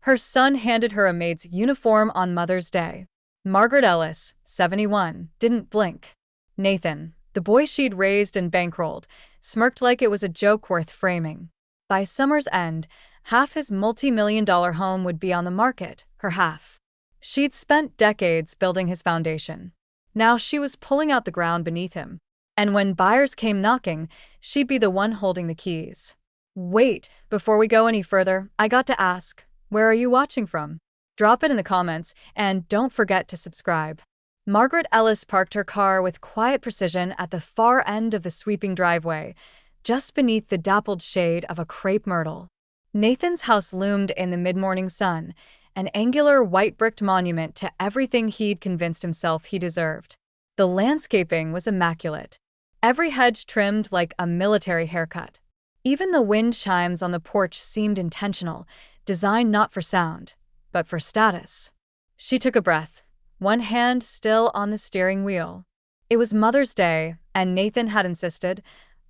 Her son handed her a maid's uniform on Mother's Day. Margaret Ellis, 71, didn't blink. Nathan, the boy she'd raised and bankrolled, smirked like it was a joke worth framing. By summer's end, half his multi-million-dollar home would be on the market, her half. She'd spent decades building his foundation. Now she was pulling out the ground beneath him. And when buyers came knocking, she'd be the one holding the keys. Wait, before we go any further, I got to ask, where are you watching from? Drop it in the comments, and don't forget to subscribe. Margaret Ellis parked her car with quiet precision at the far end of the sweeping driveway, just beneath the dappled shade of a crepe myrtle. Nathan's house loomed in the mid-morning sun, an angular white-bricked monument to everything he'd convinced himself he deserved. The landscaping was immaculate, every hedge trimmed like a military haircut. Even the wind chimes on the porch seemed intentional, designed not for sound, but for status. She took a breath, one hand still on the steering wheel. It was Mother's Day, and Nathan had insisted,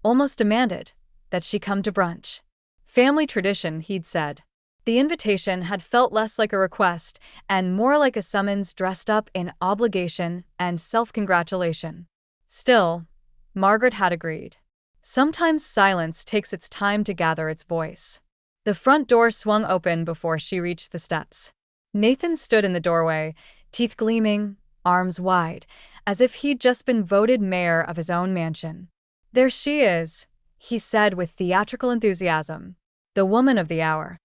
almost demanded, that she come to brunch. Family tradition, he'd said. The invitation had felt less like a request and more like a summons dressed up in obligation and self-congratulation. Still, Margaret had agreed. Sometimes silence takes its time to gather its voice. The front door swung open before she reached the steps. Nathan stood in the doorway, teeth gleaming, arms wide, as if he'd just been voted mayor of his own mansion. "There she is," he said with theatrical enthusiasm. "The woman of the hour."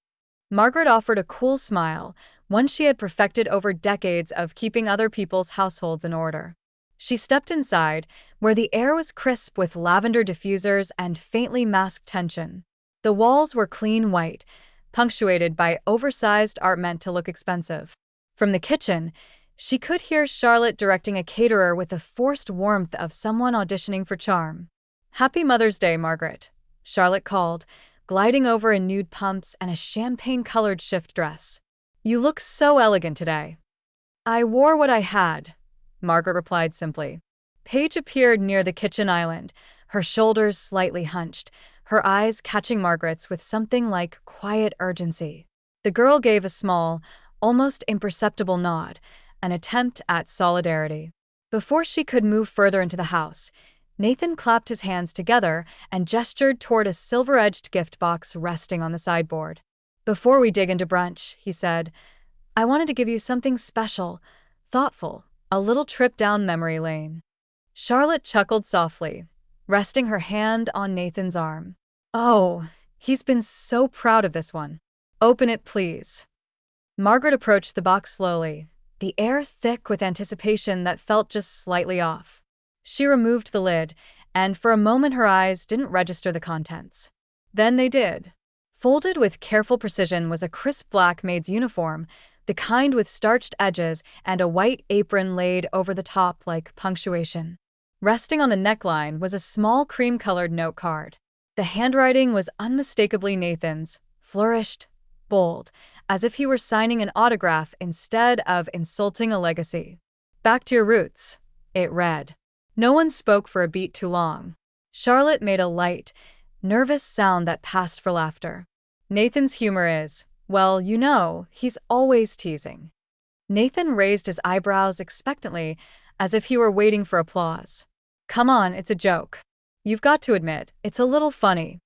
Margaret offered a cool smile, one she had perfected over decades of keeping other people's households in order. She stepped inside, where the air was crisp with lavender diffusers and faintly masked tension. The walls were clean white, punctuated by oversized art meant to look expensive. From the kitchen, she could hear Charlotte directing a caterer with the forced warmth of someone auditioning for charm. "Happy Mother's Day, Margaret," Charlotte called, gliding over in nude pumps and a champagne-colored shift dress. "You look so elegant today." "I wore what I had," Margaret replied simply. Paige appeared near the kitchen island, her shoulders slightly hunched, her eyes catching Margaret's with something like quiet urgency. The girl gave a small, almost imperceptible nod, an attempt at solidarity. Before she could move further into the house, Nathan clapped his hands together and gestured toward a silver-edged gift box resting on the sideboard. "Before we dig into brunch," he said, "I wanted to give you something special, thoughtful, a little trip down memory lane." Charlotte chuckled softly, resting her hand on Nathan's arm. "Oh, he's been so proud of this one. Open it, please." Margaret approached the box slowly, the air thick with anticipation that felt just slightly off. She removed the lid, and for a moment her eyes didn't register the contents. Then they did. Folded with careful precision was a crisp black maid's uniform, the kind with starched edges and a white apron laid over the top like punctuation. Resting on the neckline was a small cream-colored note card. The handwriting was unmistakably Nathan's, flourished, bold, as if he were signing an autograph instead of insulting a legacy. "Back to your roots," it read. No one spoke for a beat too long. Charlotte made a light, nervous sound that passed for laughter. "Nathan's humor is, well, you know, he's always teasing." Nathan raised his eyebrows expectantly, as if he were waiting for applause. "Come on, it's a joke. You've got to admit, it's a little funny."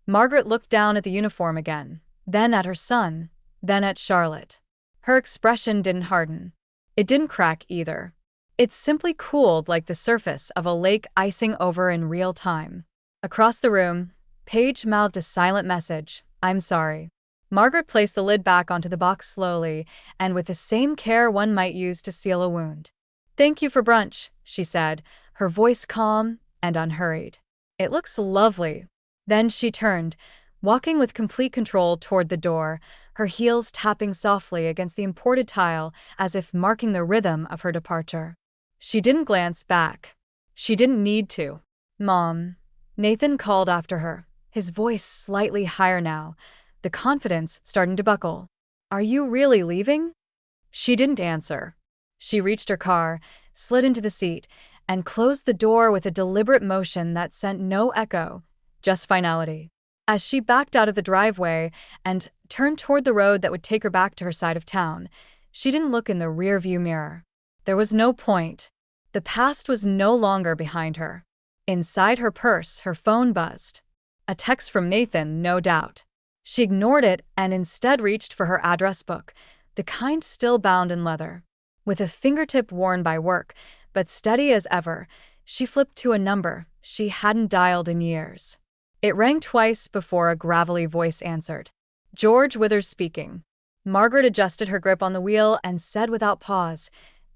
Margaret looked down at the uniform again, then at her son, then at Charlotte. Her expression didn't harden. It didn't crack either. It simply cooled like the surface of a lake icing over in real time. Across the room, Paige mouthed a silent message, "I'm sorry." Margaret placed the lid back onto the box slowly, and with the same care one might use to seal a wound. "Thank you for brunch," she said, her voice calm and unhurried. "It looks lovely." Then she turned, walking with complete control toward the door, her heels tapping softly against the imported tile as if marking the rhythm of her departure. She didn't glance back. She didn't need to. "Mom," Nathan called after her, his voice slightly higher now, the confidence starting to buckle. "Are you really leaving?" She didn't answer. She reached her car, slid into the seat, and closed the door with a deliberate motion that sent no echo, just finality. As she backed out of the driveway and turned toward the road that would take her back to her side of town, she didn't look in the rearview mirror. There was no point. The past was no longer behind her. Inside her purse, her phone buzzed. A text from Nathan, no doubt. She ignored it and instead reached for her address book, the kind still bound in leather. With a fingertip worn by work, but steady as ever, she flipped to a number she hadn't dialed in years. It rang twice before a gravelly voice answered. George Withers speaking. Margaret adjusted her grip on the wheel and said without pause,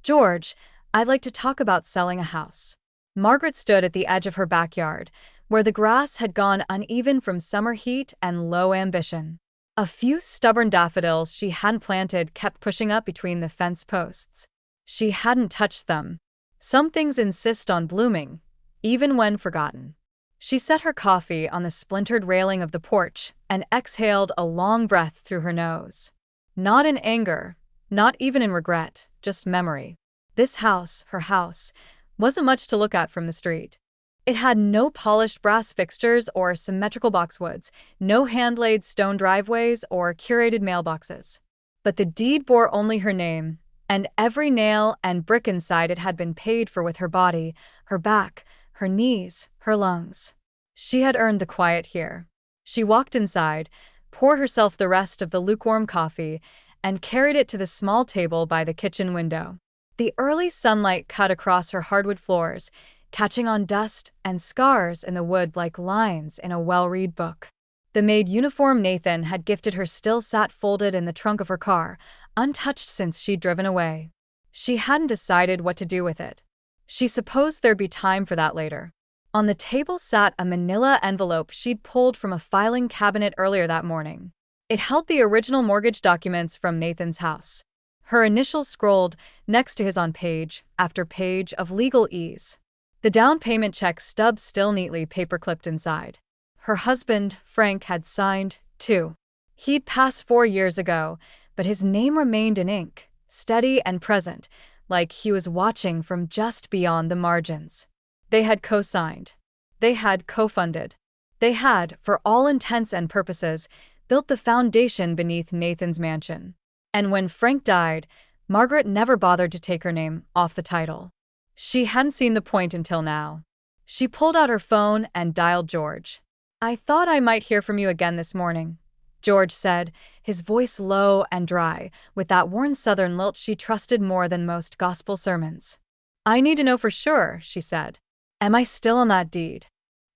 "George, I'd like to talk about selling a house." Margaret stood at the edge of her backyard, where the grass had gone uneven from summer heat and low ambition. A few stubborn daffodils she hadn't planted kept pushing up between the fence posts. She hadn't touched them. Some things insist on blooming, even when forgotten. She set her coffee on the splintered railing of the porch and exhaled a long breath through her nose. Not in anger, not even in regret, just memory. This house, her house, wasn't much to look at from the street. It had no polished brass fixtures or symmetrical boxwoods, no hand-laid stone driveways or curated mailboxes. But the deed bore only her name, and every nail and brick inside it had been paid for with her body, her back, her knees, her lungs. She had earned the quiet here. She walked inside, poured herself the rest of the lukewarm coffee, and carried it to the small table by the kitchen window. The early sunlight cut across her hardwood floors, catching on dust and scars in the wood like lines in a well-read book. The maid uniform Nathan had gifted her still sat folded in the trunk of her car, untouched since she'd driven away. She hadn't decided what to do with it. She supposed there'd be time for that later. On the table sat a manila envelope she'd pulled from a filing cabinet earlier that morning. It held the original mortgage documents from Nathan's house. Her initials scrolled next to his on page after page of legalese. The down payment check stub still neatly paper-clipped inside. Her husband, Frank, had signed, too. He'd passed 4 years ago, but his name remained in ink, steady and present, like he was watching from just beyond the margins. They had co-signed. They had co-funded. They had, for all intents and purposes, built the foundation beneath Nathan's mansion. And when Frank died, Margaret never bothered to take her name off the title. She hadn't seen the point until now. She pulled out her phone and dialed George. "I thought I might hear from you again this morning," George said, his voice low and dry, with that worn southern lilt she trusted more than most gospel sermons. "I need to know for sure," she said. "Am I still on that deed?"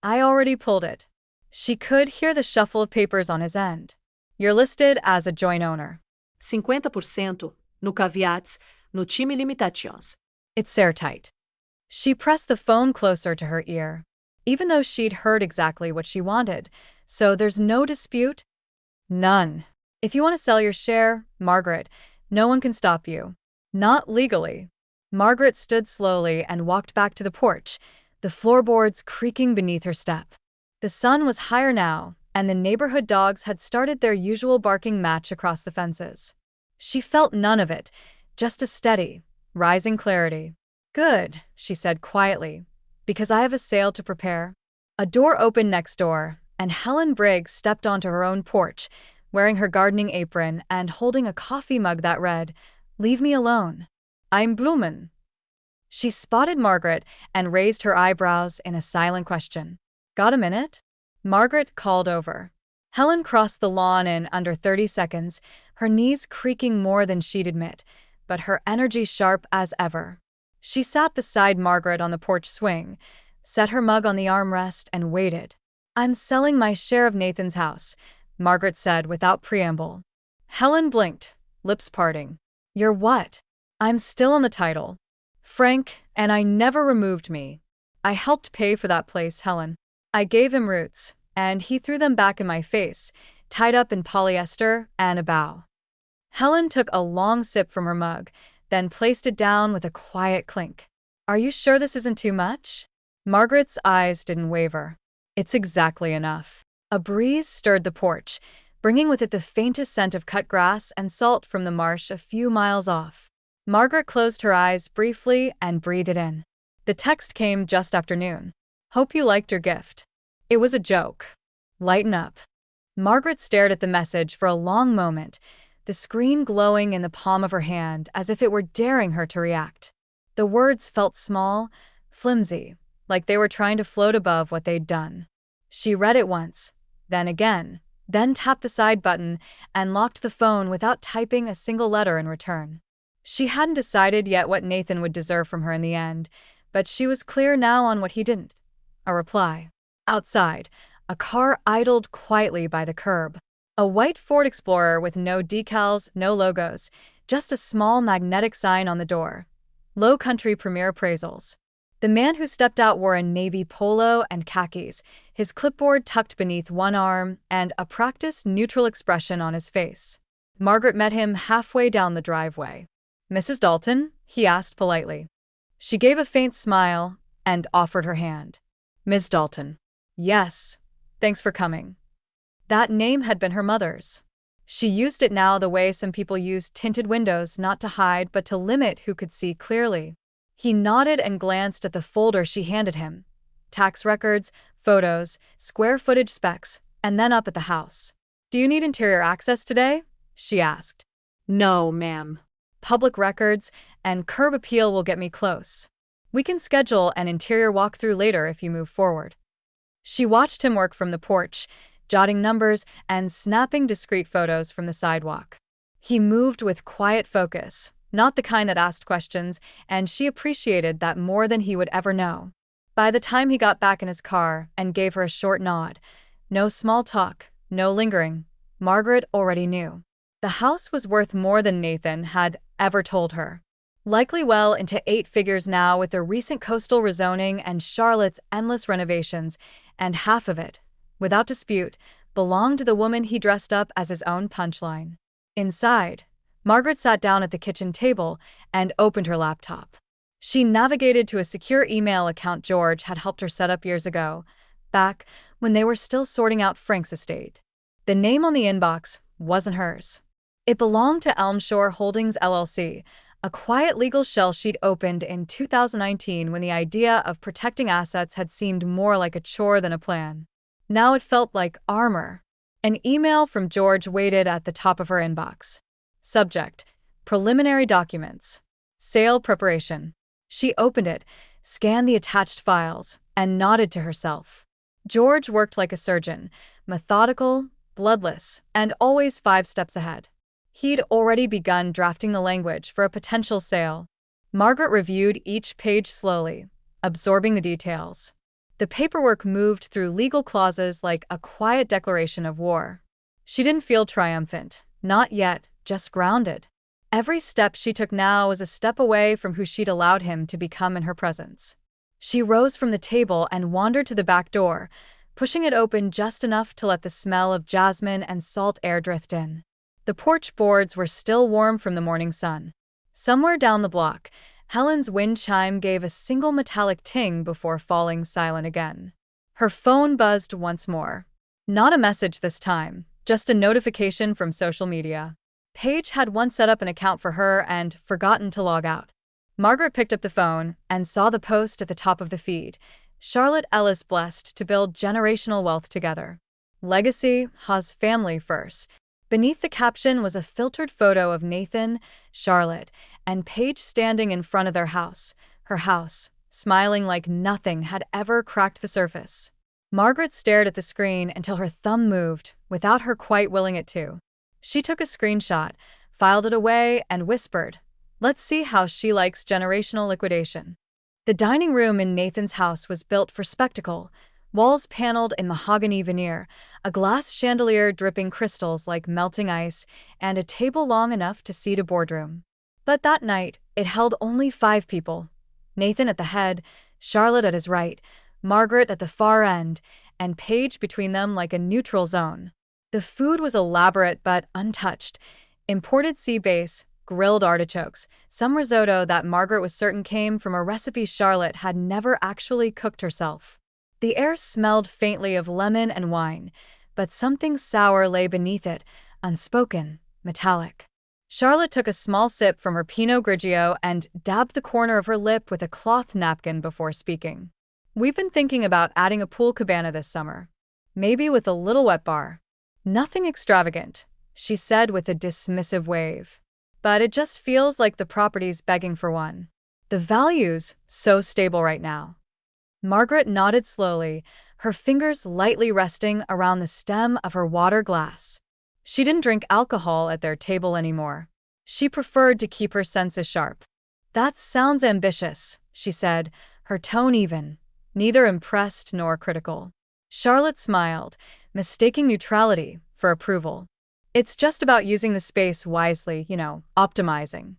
"I already pulled it." She could hear the shuffle of papers on his end. "You're listed as a joint owner." 50% no caveats, no time limitations. It's airtight. She pressed the phone closer to her ear. Even though she'd heard exactly what she wanted, so there's no dispute? None. If you want to sell your share, Margaret, no one can stop you. Not legally. Margaret stood slowly and walked back to the porch, the floorboards creaking beneath her step. The sun was higher now, and the neighborhood dogs had started their usual barking match across the fences. She felt none of it, just a steady, rising clarity. "Good," she said quietly, "because I have a sale to prepare." A door opened next door, and Helen Briggs stepped onto her own porch, wearing her gardening apron and holding a coffee mug that read, "Leave me alone. I'm bloomin'." She spotted Margaret and raised her eyebrows in a silent question. "Got a minute?" Margaret called over. Helen crossed the lawn in under 30 seconds, her knees creaking more than she'd admit, but her energy sharp as ever. She sat beside Margaret on the porch swing, set her mug on the armrest, and waited. "I'm selling my share of Nathan's house," Margaret said without preamble. Helen blinked, lips parting. "You're what?" "I'm still on the title. Frank and I never removed me. I helped pay for that place, Helen. I gave him roots, and he threw them back in my face, tied up in polyester and a bow." Helen took a long sip from her mug, then placed it down with a quiet clink. "Are you sure this isn't too much?" Margaret's eyes didn't waver. "It's exactly enough." A breeze stirred the porch, bringing with it the faintest scent of cut grass and salt from the marsh a few miles off. Margaret closed her eyes briefly and breathed it in. The text came just after noon. "Hope you liked your gift. It was a joke." Lighten up. Margaret stared at the message for a long moment, the screen glowing in the palm of her hand as if it were daring her to react. The words felt small, flimsy, like they were trying to float above what they'd done. She read it once, then again, then tapped the side button and locked the phone without typing a single letter in return. She hadn't decided yet what Nathan would deserve from her in the end, but she was clear now on what he didn't. A reply. Outside, a car idled quietly by the curb. A white Ford Explorer with no decals, no logos, just a small magnetic sign on the door. Low Country Premier Appraisals. The man who stepped out wore a navy polo and khakis, his clipboard tucked beneath one arm, and a practiced, neutral expression on his face. Margaret met him halfway down the driveway. "Mrs. Dalton?" he asked politely. She gave a faint smile and offered her hand. "Miss Dalton." "Yes. Thanks for coming." That name had been her mother's. She used it now the way some people use tinted windows, not to hide but to limit who could see clearly. He nodded and glanced at the folder she handed him. Tax records, photos, square footage specs, and then up at the house. "Do you need interior access today?" she asked. No, ma'am. "Public records and curb appeal will get me close. We can schedule an interior walkthrough later if you move forward." She watched him work from the porch, jotting numbers and snapping discreet photos from the sidewalk. He moved with quiet focus, not the kind that asked questions, and she appreciated that more than he would ever know. By the time he got back in his car and gave her a short nod, no small talk, no lingering, Margaret already knew. The house was worth more than Nathan had ever told her. Likely well into 8 figures now with the recent coastal rezoning and Charlotte's endless renovations, and half of it, without dispute, belonged to the woman he dressed up as his own punchline. Inside, Margaret sat down at the kitchen table and opened her laptop. She navigated to a secure email account George had helped her set up years ago, back when they were still sorting out Frank's estate. The name on the inbox wasn't hers. It belonged to Elmshore Holdings LLC, a quiet legal shell she'd opened in 2019 when the idea of protecting assets had seemed more like a chore than a plan. Now it felt like armor. An email from George waited at the top of her inbox. Subject: Preliminary Documents. Sale Preparation. She opened it, scanned the attached files, and nodded to herself. George worked like a surgeon, methodical, bloodless, and always 5 steps ahead. He'd already begun drafting the language for a potential sale. Margaret reviewed each page slowly, absorbing the details. The paperwork moved through legal clauses like a quiet declaration of war. She didn't feel triumphant, not yet, just grounded. Every step she took now was a step away from who she'd allowed him to become in her presence. She rose from the table and wandered to the back door, pushing it open just enough to let the smell of jasmine and salt air drift in. The porch boards were still warm from the morning sun. Somewhere down the block, Helen's wind chime gave a single metallic ting before falling silent again. Her phone buzzed once more. Not a message this time, just a notification from social media. Paige had once set up an account for her and forgotten to log out. Margaret picked up the phone and saw the post at the top of the feed. Charlotte Ellis blessed to build generational wealth together. Legacy, Ha's family first. Beneath the caption was a filtered photo of Nathan, Charlotte, and Paige standing in front of their house, her house, smiling like nothing had ever cracked the surface. Margaret stared at the screen until her thumb moved, without her quite willing it to. She took a screenshot, filed it away, and whispered, "Let's see how she likes generational liquidation." The dining room in Nathan's house was built for spectacle, walls paneled in mahogany veneer, a glass chandelier dripping crystals like melting ice, and a table long enough to seat a boardroom. But that night, it held only 5 people. Nathan at the head, Charlotte at his right, Margaret at the far end, and Paige between them like a neutral zone. The food was elaborate but untouched. Imported sea bass, grilled artichokes, some risotto that Margaret was certain came from a recipe Charlotte had never actually cooked herself. The air smelled faintly of lemon and wine, but something sour lay beneath it, unspoken, metallic. Charlotte took a small sip from her Pinot Grigio and dabbed the corner of her lip with a cloth napkin before speaking. "We've been thinking about adding a pool cabana this summer." Maybe with a little wet bar. Nothing extravagant, she said with a dismissive wave. But it just feels like the property's begging for one. The value's so stable right now. Margaret nodded slowly, her fingers lightly resting around the stem of her water glass. She didn't drink alcohol at their table anymore. She preferred to keep her senses sharp. That sounds ambitious, she said, her tone even, neither impressed nor critical. Charlotte smiled, mistaking neutrality for approval. It's just about using the space wisely, optimizing.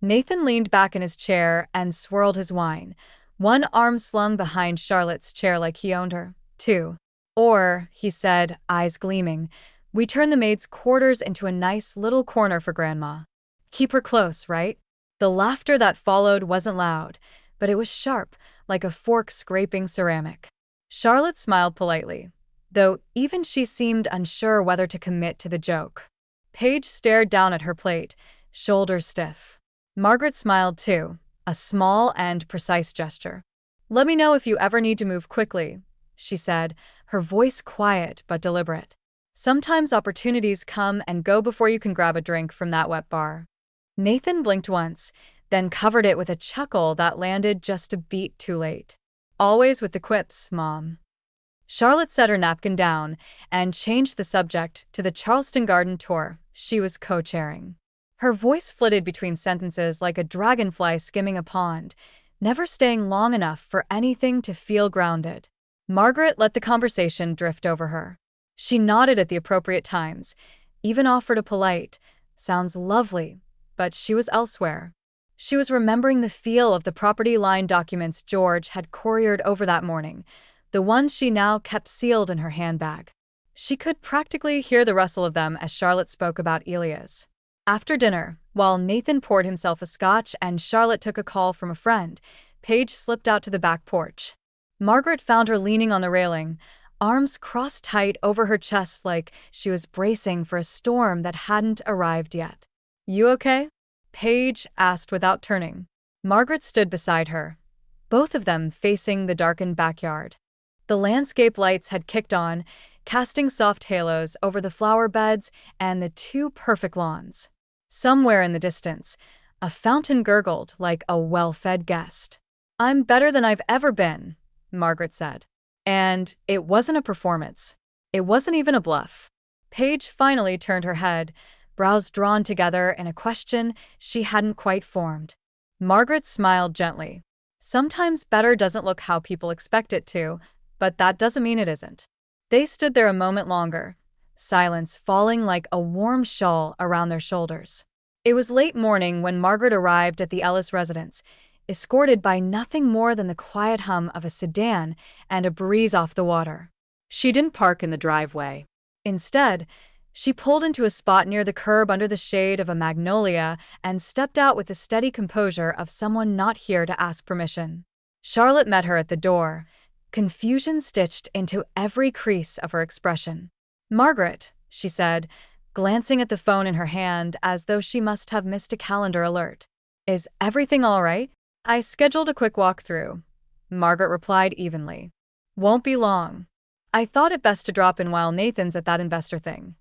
Nathan leaned back in his chair and swirled his wine, one arm slung behind Charlotte's chair like he owned her, too. Or, he said, eyes gleaming, we turn the maid's quarters into a nice little corner for Grandma. Keep her close, right? The laughter that followed wasn't loud, but it was sharp, like a fork scraping ceramic. Charlotte smiled politely, though even she seemed unsure whether to commit to the joke. Paige stared down at her plate, shoulders stiff. Margaret smiled too, a small and precise gesture. Let me know if you ever need to move quickly, she said, her voice quiet but deliberate. Sometimes opportunities come and go before you can grab a drink from that wet bar. Nathan blinked once, then covered it with a chuckle that landed just a beat too late. Always with the quips, Mom. Charlotte set her napkin down and changed the subject to the Charleston Garden tour she was co-chairing. Her voice flitted between sentences like a dragonfly skimming a pond, never staying long enough for anything to feel grounded. Margaret let the conversation drift over her. She nodded at the appropriate times, even offered a polite, "Sounds lovely," but she was elsewhere. She was remembering the feel of the property line documents George had couriered over that morning, the ones she now kept sealed in her handbag. She could practically hear the rustle of them as Charlotte spoke about Elias. After dinner, while Nathan poured himself a scotch and Charlotte took a call from a friend, Paige slipped out to the back porch. Margaret found her leaning on the railing, arms crossed tight over her chest like she was bracing for a storm that hadn't arrived yet. "You okay?" Paige asked without turning. Margaret stood beside her, both of them facing the darkened backyard. The landscape lights had kicked on, casting soft halos over the flower beds and the two perfect lawns. Somewhere in the distance, a fountain gurgled like a well-fed guest. "I'm better than I've ever been," Margaret said. And it wasn't a performance. It wasn't even a bluff. Paige finally turned her head, brows drawn together in a question she hadn't quite formed. Margaret smiled gently. Sometimes better doesn't look how people expect it to, but that doesn't mean it isn't. They stood there a moment longer, silence falling like a warm shawl around their shoulders. It was late morning when Margaret arrived at the Ellis residence, escorted by nothing more than the quiet hum of a sedan and a breeze off the water. She didn't park in the driveway. Instead, she pulled into a spot near the curb under the shade of a magnolia and stepped out with the steady composure of someone not here to ask permission. Charlotte met her at the door, confusion stitched into every crease of her expression. "Margaret," she said, glancing at the phone in her hand as though she must have missed a calendar alert. "Is everything all right?" "I scheduled a quick walk-through," Margaret replied evenly. "Won't be long. I thought it best to drop in while Nathan's at that investor thing."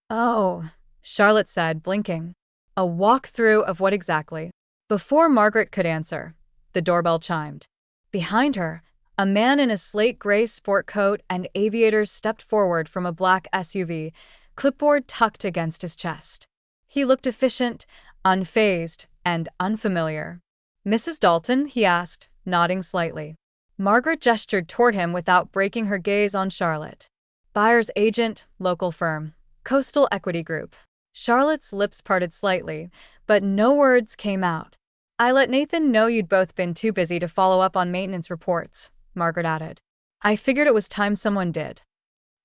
"Oh," Charlotte said, blinking. "A walk-through of what exactly?" Before Margaret could answer, the doorbell chimed. Behind her, a man in a slate gray sport coat and aviators stepped forward from a black SUV, clipboard tucked against his chest. He looked efficient, unfazed, and unfamiliar. "Mrs. Dalton?" he asked, nodding slightly. Margaret gestured toward him without breaking her gaze on Charlotte. "Buyer's agent, local firm. Coastal Equity Group." Charlotte's lips parted slightly, but no words came out. "I let Nathan know you'd both been too busy to follow up on maintenance reports," Margaret added. "I figured it was time someone did."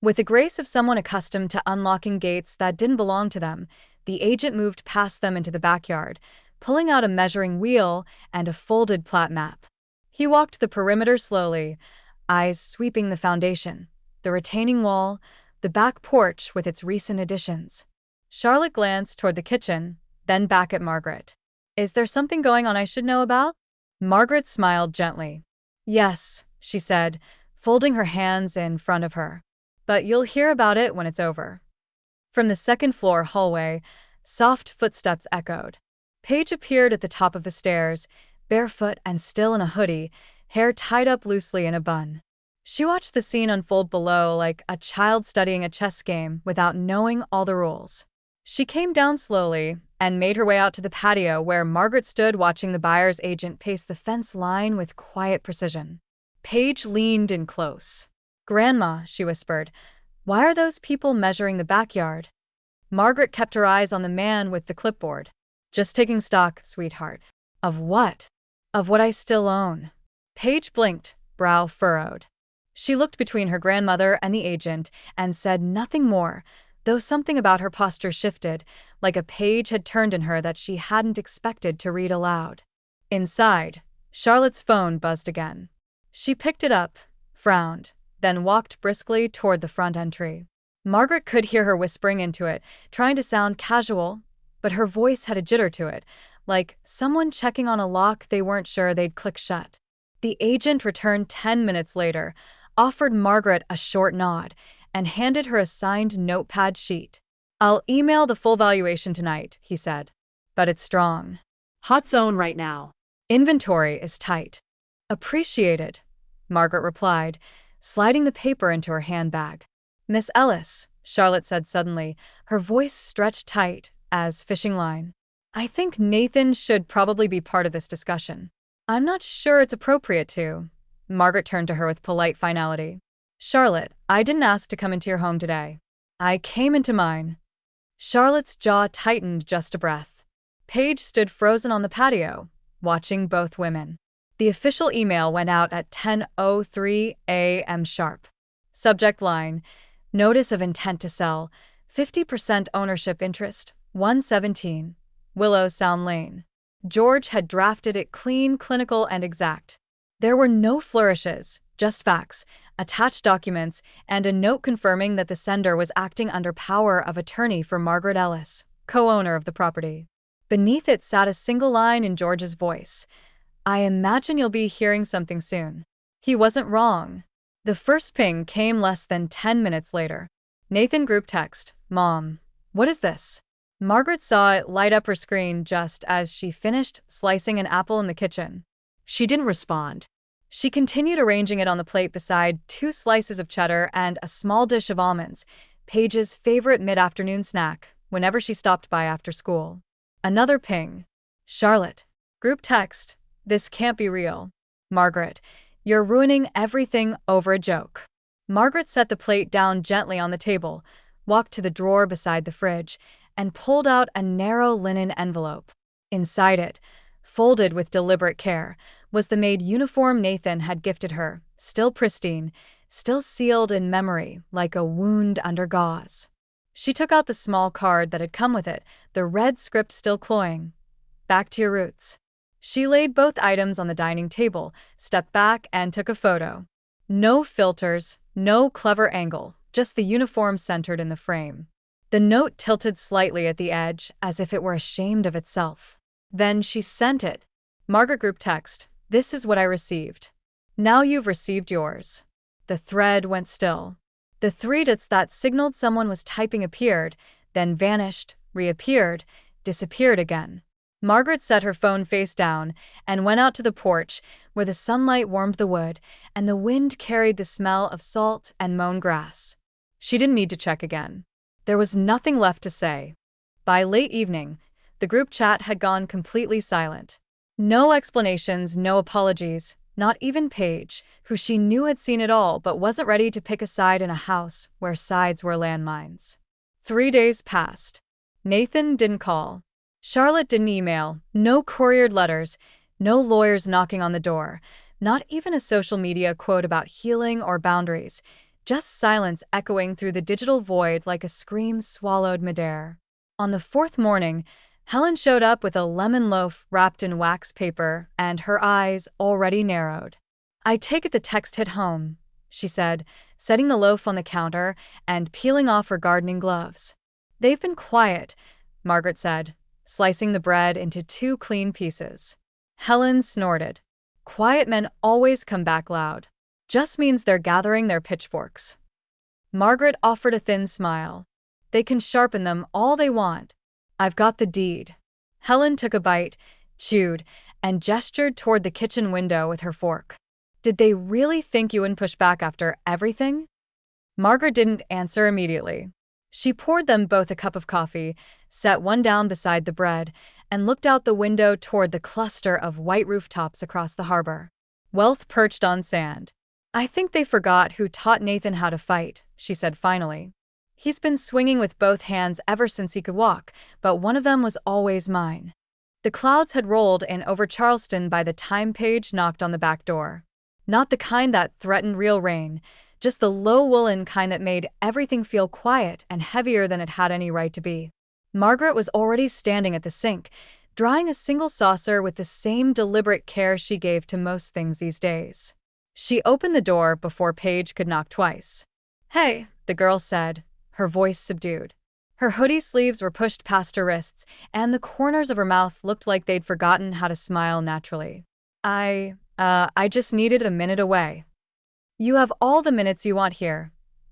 With the grace of someone accustomed to unlocking gates that didn't belong to them, the agent moved past them into the backyard, pulling out a measuring wheel and a folded plat map. He walked the perimeter slowly, eyes sweeping the foundation, the retaining wall, the back porch with its recent additions. Charlotte glanced toward the kitchen, then back at Margaret. "Is there something going on I should know about?" Margaret smiled gently. "Yes," she said, folding her hands in front of her. but you'll hear about it when it's over. From the second-floor hallway, soft footsteps echoed. Paige appeared at the top of the stairs, barefoot and still in a hoodie, hair tied up loosely in a bun. She watched the scene unfold below like a child studying a chess game without knowing all the rules. She came down slowly and made her way out to the patio where Margaret stood watching the buyer's agent pace the fence line with quiet precision. Paige leaned in close. "Grandma," she whispered, "why are those people measuring the backyard?" Margaret kept her eyes on the man with the clipboard. "Just taking stock, sweetheart." "Of what?" "Of what I still own." Paige blinked, brow furrowed. She looked between her grandmother and the agent and said nothing more, though something about her posture shifted, like a page had turned in her that she hadn't expected to read aloud. Inside, Charlotte's phone buzzed again. She picked it up, frowned, then walked briskly toward the front entry. Margaret could hear her whispering into it, trying to sound casual, but her voice had a jitter to it, like someone checking on a lock they weren't sure they'd click shut. The agent returned 10 minutes later, offered Margaret a short nod, and handed her a signed notepad sheet. "I'll email the full valuation tonight," he said. "But it's strong. Hot zone right now. Inventory is tight." "Appreciated," Margaret replied, sliding the paper into her handbag. "Miss Ellis," Charlotte said suddenly, her voice stretched tight as fishing line. "I think Nathan should probably be part of this discussion." "I'm not sure it's appropriate to." Margaret turned to her with polite finality. "Charlotte, I didn't ask to come into your home today. I came into mine." Charlotte's jaw tightened just a breath. Paige stood frozen on the patio, watching both women. The official email went out at 10:03 a.m. sharp. Subject line: Notice of intent to sell, 50% ownership interest, 117, Willow Sound Lane. George had drafted it clean, clinical, and exact. There were no flourishes, just facts, attached documents, and a note confirming that the sender was acting under power of attorney for Margaret Ellis, co-owner of the property. Beneath it sat a single line in George's voice: "I imagine you'll be hearing something soon." He wasn't wrong. The first ping came less than 10 minutes later. Nathan group text: "Mom, what is this?" Margaret saw it light up her screen just as she finished slicing an apple in the kitchen. She didn't respond. She continued arranging it on the plate beside 2 slices of cheddar and a small dish of almonds, Paige's favorite mid-afternoon snack, whenever she stopped by after school. Another ping. "Charlotte." Group text: "This can't be real. Margaret, you're ruining everything over a joke." Margaret set the plate down gently on the table, walked to the drawer beside the fridge, and pulled out a narrow linen envelope. Inside it, folded with deliberate care, was the maid uniform Nathan had gifted her, still pristine, still sealed in memory like a wound under gauze. She took out the small card that had come with it, the red script still cloying. "Back to your roots." She laid both items on the dining table, stepped back, and took a photo. No filters, no clever angle, just the uniform centered in the frame. The note tilted slightly at the edge, as if it were ashamed of itself. Then she sent it. Margaret group text: "This is what I received. Now you've received yours." The thread went still. The 3 dots that signaled someone was typing appeared, then vanished, reappeared, disappeared again. Margaret set her phone face down and went out to the porch, where the sunlight warmed the wood and the wind carried the smell of salt and mown grass. She didn't need to check again. There was nothing left to say. By late evening, the group chat had gone completely silent. No explanations, no apologies, not even Paige, who she knew had seen it all but wasn't ready to pick a side in a house where sides were landmines. 3 days passed. Nathan didn't call. Charlotte didn't email, no couriered letters, no lawyers knocking on the door, not even a social media quote about healing or boundaries, just silence echoing through the digital void like a scream swallowed midair. On the 4th morning, Helen showed up with a lemon loaf wrapped in wax paper and her eyes already narrowed. "I take it the text hit home," she said, setting the loaf on the counter and peeling off her gardening gloves. "They've been quiet," Margaret said, slicing the bread into 2 clean pieces. Helen snorted. "Quiet men always come back loud. Just means they're gathering their pitchforks." Margaret offered a thin smile. They can sharpen them all they want. I've got the deed. Helen took a bite, chewed, and gestured toward the kitchen window with her fork. Did they really think you wouldn't push back after everything? Margaret didn't answer immediately. She poured them both a cup of coffee, set one down beside the bread, and looked out the window toward the cluster of white rooftops across the harbor. Wealth perched on sand. I think they forgot who taught Nathan how to fight, she said finally. He's been swinging with both hands ever since he could walk, but one of them was always mine. The clouds had rolled in over Charleston by the time Paige knocked on the back door. Not the kind that threatened real rain, just the low woolen kind that made everything feel quiet and heavier than it had any right to be. Margaret was already standing at the sink, drying a single saucer with the same deliberate care she gave to most things these days. She opened the door before Paige could knock twice. Hey, the girl said, her voice subdued. Her hoodie sleeves were pushed past her wrists, and the corners of her mouth looked like they'd forgotten how to smile naturally. I just needed a minute away. You have all the minutes you want here,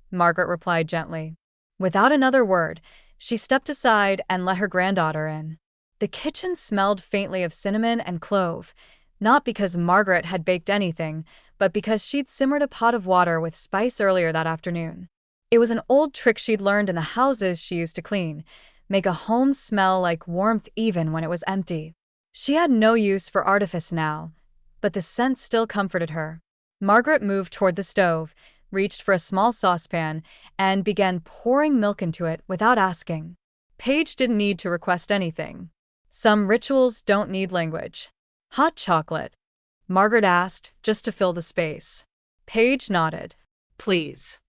Margaret replied gently. Without another word, she stepped aside and let her granddaughter in. The kitchen smelled faintly of cinnamon and clove, not because Margaret had baked anything, but because she'd simmered a pot of water with spice earlier that afternoon. It was an old trick she'd learned in the houses she used to clean, make a home smell like warmth even when it was empty. She had no use for artifice now, but the scent still comforted her. Margaret moved toward the stove, reached for a small saucepan, and began pouring milk into it without asking. Paige didn't need to request anything. Some rituals don't need language. Hot chocolate? Margaret asked, just to fill the space. Paige nodded. Please.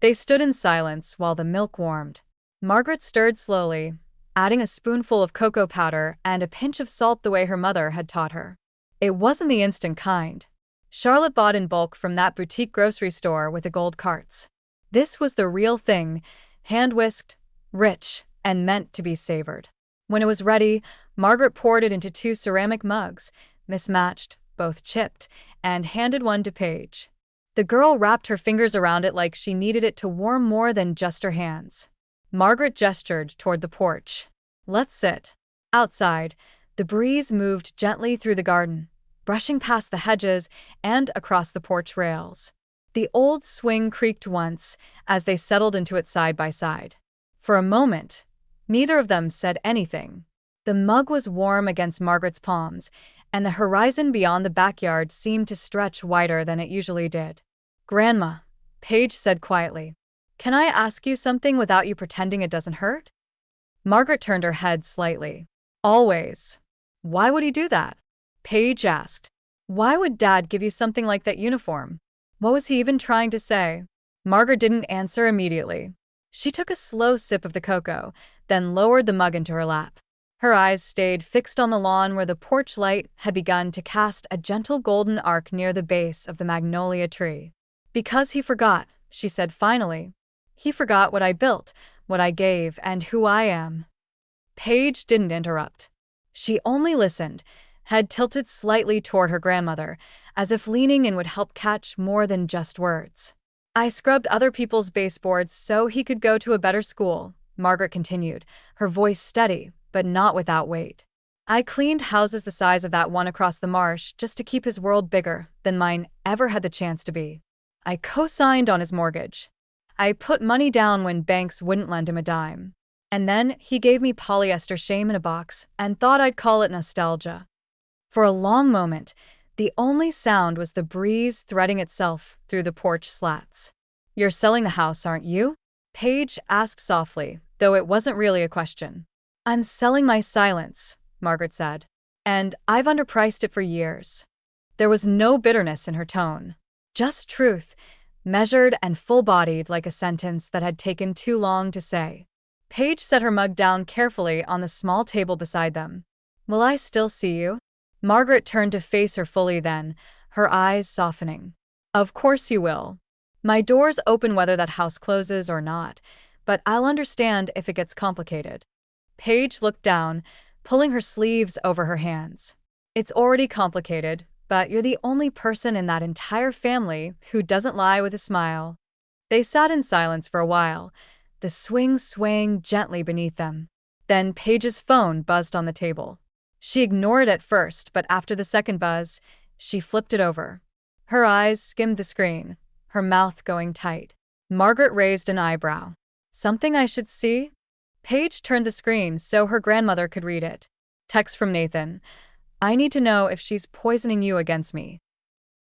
They stood in silence while the milk warmed. Margaret stirred slowly, adding a spoonful of cocoa powder and a pinch of salt the way her mother had taught her. It wasn't the instant kind. Charlotte bought in bulk from that boutique grocery store with the gold carts. This was the real thing, hand-whisked, rich, and meant to be savored. When it was ready, Margaret poured it into 2 ceramic mugs, mismatched, both chipped, and handed one to Paige. The girl wrapped her fingers around it like she needed it to warm more than just her hands. Margaret gestured toward the porch. Let's sit. Outside, the breeze moved gently through the garden, brushing past the hedges and across the porch rails. The old swing creaked once as they settled into it side by side. For a moment, neither of them said anything. The mug was warm against Margaret's palms, and the horizon beyond the backyard seemed to stretch wider than it usually did. Grandma, Paige said quietly, can I ask you something without you pretending it doesn't hurt? Margaret turned her head slightly. Always. Why would he do that? Paige asked. Why would Dad give you something like that uniform? What was he even trying to say? Margaret didn't answer immediately. She took a slow sip of the cocoa, then lowered the mug into her lap. Her eyes stayed fixed on the lawn where the porch light had begun to cast a gentle golden arc near the base of the magnolia tree. Because he forgot, she said finally. He forgot what I built, what I gave, and who I am. Paige didn't interrupt. She only listened, head tilted slightly toward her grandmother, as if leaning in would help catch more than just words. I scrubbed other people's baseboards so he could go to a better school, Margaret continued, her voice steady, but not without weight. I cleaned houses the size of that one across the marsh just to keep his world bigger than mine ever had the chance to be. I co-signed on his mortgage. I put money down when banks wouldn't lend him a dime. And then he gave me polyester shame in a box and thought I'd call it nostalgia. For a long moment, the only sound was the breeze threading itself through the porch slats. You're selling the house, aren't you? Paige asked softly, though it wasn't really a question. I'm selling my silence, Margaret said. And I've underpriced it for years. There was no bitterness in her tone. Just truth, measured and full-bodied like a sentence that had taken too long to say. Paige set her mug down carefully on the small table beside them. Will I still see you? Margaret turned to face her fully then, her eyes softening. Of course you will. My door's open whether that house closes or not, but I'll understand if it gets complicated. Paige looked down, pulling her sleeves over her hands. It's already complicated, but you're the only person in that entire family who doesn't lie with a smile. They sat in silence for a while, the swing swaying gently beneath them. Then Paige's phone buzzed on the table. She ignored it at first, but after the second buzz, she flipped it over. Her eyes skimmed the screen, her mouth going tight. Margaret raised an eyebrow. Something I should see? Paige turned the screen so her grandmother could read it. Text from Nathan. I need to know if she's poisoning you against me.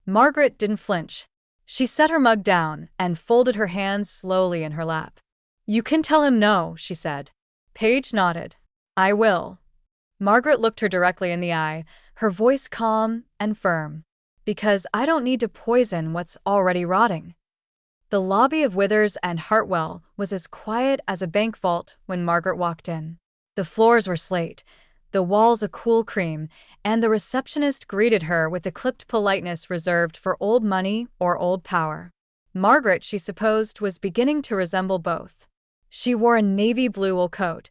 Margaret didn't flinch. She set her mug down and folded her hands slowly in her lap. You can tell him no, she said. Paige nodded. I will. Margaret looked her directly in the eye, her voice calm and firm. Because I don't need to poison what's already rotting. The lobby of Withers and Hartwell was as quiet as a bank vault when Margaret walked in. The floors were slate, the walls a cool cream, and the receptionist greeted her with the clipped politeness reserved for old money or old power. Margaret, she supposed, was beginning to resemble both. She wore a navy blue wool coat,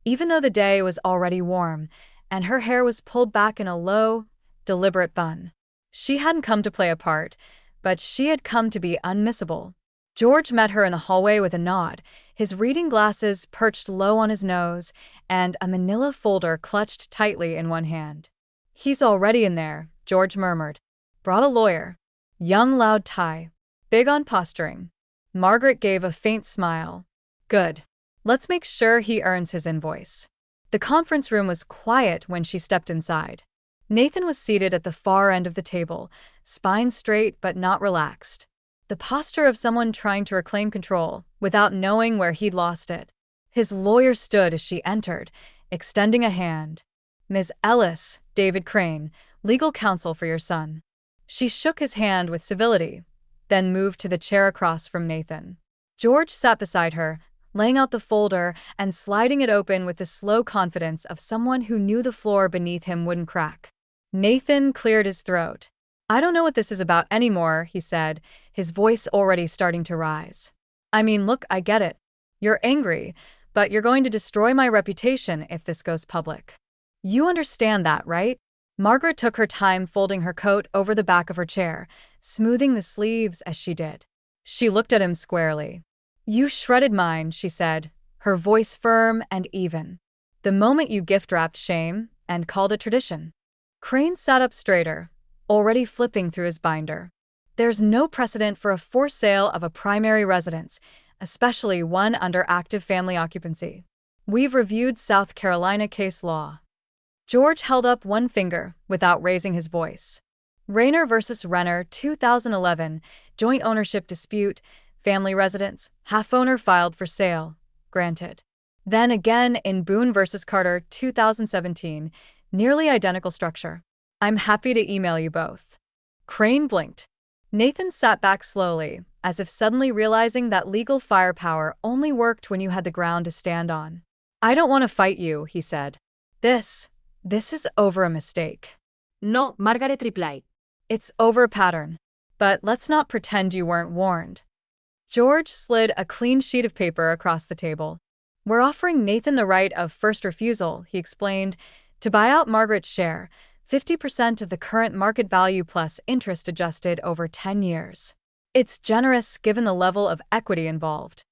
even though the day was already warm, and her hair was pulled back in a low, deliberate bun. She hadn't come to play a part, but she had come to be unmissable. George met her in the hallway with a nod, his reading glasses perched low on his nose, and a manila folder clutched tightly in one hand. He's already in there, George murmured. Brought a lawyer. Young, loud tie. Big on posturing. Margaret gave a faint smile. Good. Let's make sure he earns his invoice. The conference room was quiet when she stepped inside. Nathan was seated at the far end of the table, spine straight but not relaxed. The posture of someone trying to reclaim control without knowing where he'd lost it. His lawyer stood as she entered, extending a hand. Ms. Ellis, David Crane, legal counsel for your son. She shook his hand with civility, then moved to the chair across from Nathan. George sat beside her, laying out the folder and sliding it open with the slow confidence of someone who knew the floor beneath him wouldn't crack. Nathan cleared his throat. I don't know what this is about anymore, he said, his voice already starting to rise. I mean, look, I get it. You're angry, but you're going to destroy my reputation if this goes public. You understand that, right? Margaret took her time folding her coat over the back of her chair, smoothing the sleeves as she did. She looked at him squarely. You shredded mine, she said, her voice firm and even. The moment you gift-wrapped shame and called it tradition. Crane sat up straighter, already flipping through his binder. There's no precedent for a forced sale of a primary residence, especially one under active family occupancy. We've reviewed South Carolina case law. George held up one finger without raising his voice. Rayner versus Renner, 2011, joint ownership dispute, family residence, half-owner filed for sale, granted. Then again in Boone versus Carter, 2017, nearly identical structure. I'm happy to email you both. Crane blinked. Nathan sat back slowly, as if suddenly realizing that legal firepower only worked when you had the ground to stand on. I don't want to fight you, he said. This is over a mistake. No, Margaret replied. It's over a pattern. But let's not pretend you weren't warned. George slid a clean sheet of paper across the table. We're offering Nathan the right of first refusal, he explained, to buy out Margaret's share, 50% of the current market value plus interest adjusted over 10 years. It's generous given the level of equity involved.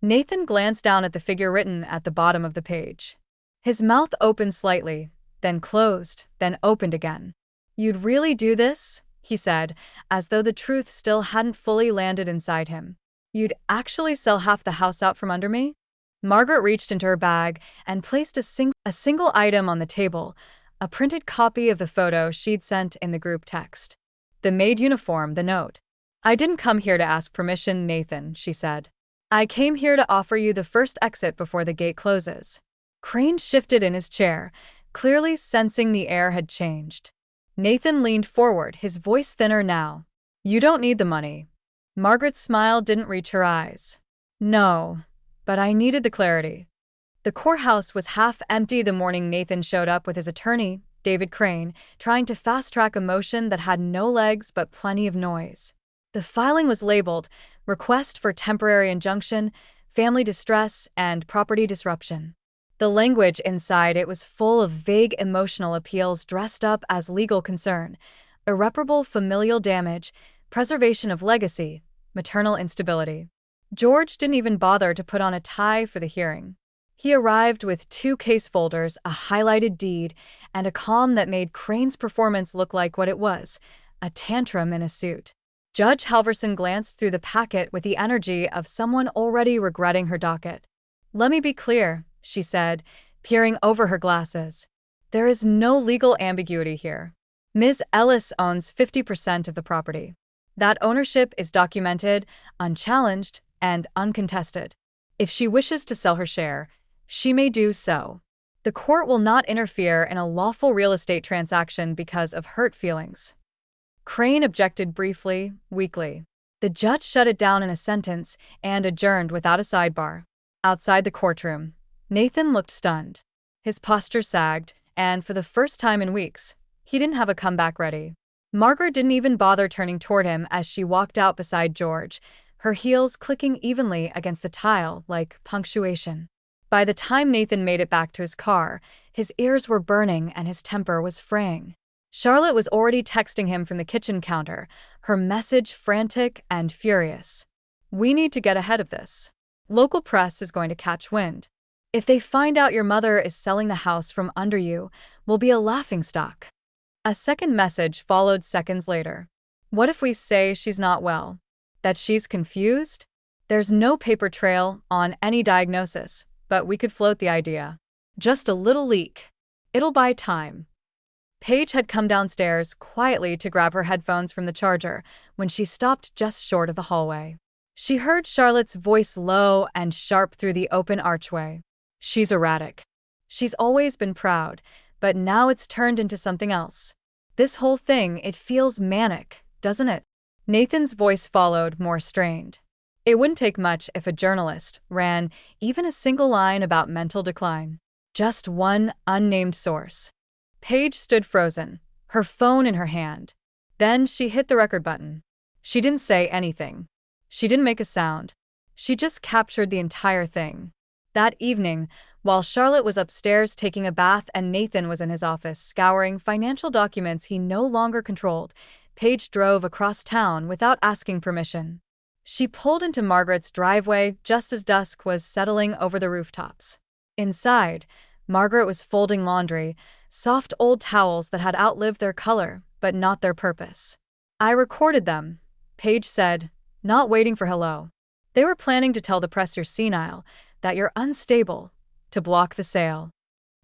Nathan glanced down at the figure written at the bottom of the page. His mouth opened slightly, then closed, then opened again. You'd really do this? He said, as though the truth still hadn't fully landed inside him. You'd actually sell half the house out from under me? Margaret reached into her bag and placed a single item on the table, a printed copy of the photo she'd sent in the group text. The maid uniform, the note. I didn't come here to ask permission, Nathan, she said. I came here to offer you the first exit before the gate closes. Crane shifted in his chair, clearly sensing the air had changed. Nathan leaned forward, his voice thinner now. You don't need the money. Margaret's smile didn't reach her eyes. No, but I needed the clarity. The courthouse was half empty the morning Nathan showed up with his attorney, David Crane, trying to fast-track a motion that had no legs but plenty of noise. The filing was labeled Request for Temporary Injunction, Family Distress, and Property Disruption. The language inside it was full of vague emotional appeals dressed up as legal concern, irreparable familial damage, preservation of legacy, maternal instability. George didn't even bother to put on a tie for the hearing. He arrived with 2 case folders, a highlighted deed, and a calm that made Crane's performance look like what it was, a tantrum in a suit. Judge Halverson glanced through the packet with the energy of someone already regretting her docket. "Let me be clear," she said, peering over her glasses. "There is no legal ambiguity here. Ms. Ellis owns 50% of the property. That ownership is documented, unchallenged, and uncontested. If she wishes to sell her share, she may do so. The court will not interfere in a lawful real estate transaction because of hurt feelings." Crane objected briefly, weakly. The judge shut it down in a sentence and adjourned without a sidebar. Outside the courtroom, Nathan looked stunned. His posture sagged, and for the first time in weeks, he didn't have a comeback ready. Margaret didn't even bother turning toward him as she walked out beside George, her heels clicking evenly against the tile like punctuation. By the time Nathan made it back to his car, his ears were burning and his temper was fraying. Charlotte was already texting him from the kitchen counter, her message frantic and furious. "We need to get ahead of this. Local press is going to catch wind. If they find out your mother is selling the house from under you, we'll be a laughingstock." A second message followed seconds later. "What if we say she's not well? That she's confused? There's no paper trail on any diagnosis, but we could float the idea. Just a little leak. It'll buy time." Paige had come downstairs quietly to grab her headphones from the charger when she stopped just short of the hallway. She heard Charlotte's voice low and sharp through the open archway. "She's erratic. She's always been proud, but now it's turned into something else. This whole thing, it feels manic, doesn't it?" Nathan's voice followed, more strained. It wouldn't take much if a journalist ran even a single line about mental decline. Just one unnamed source. Paige stood frozen, her phone in her hand. Then she hit the record button. She didn't say anything. She didn't make a sound. She just captured the entire thing. That evening, while Charlotte was upstairs taking a bath and Nathan was in his office scouring financial documents he no longer controlled, Paige drove across town without asking permission. She pulled into Margaret's driveway just as dusk was settling over the rooftops. Inside, Margaret was folding laundry, soft old towels that had outlived their color, but not their purpose. "I recorded them," Paige said, not waiting for hello. "They were planning to tell the press you're senile, that you're unstable, to block the sale."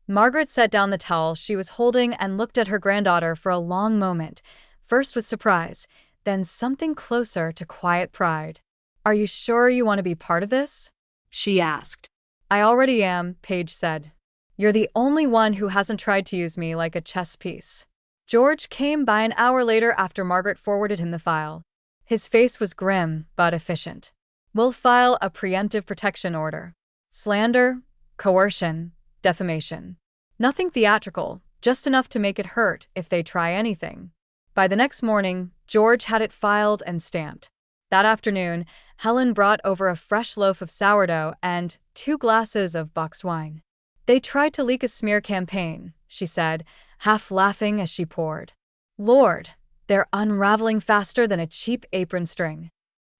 Margaret set down the towel she was holding and looked at her granddaughter for a long moment, first with surprise, then something closer to quiet pride. "Are you sure you want to be part of this?" she asked. "I already am," Paige said. "You're the only one who hasn't tried to use me like a chess piece." George came by an hour later after Margaret forwarded him the file. His face was grim, but efficient. "We'll file a preemptive protection order. Slander, coercion, defamation. Nothing theatrical, just enough to make it hurt if they try anything." By the next morning, George had it filed and stamped. That afternoon, Helen brought over a fresh loaf of sourdough and 2 glasses of boxed wine. "They tried to leak a smear campaign," she said, half laughing as she poured. "Lord, they're unraveling faster than a cheap apron string."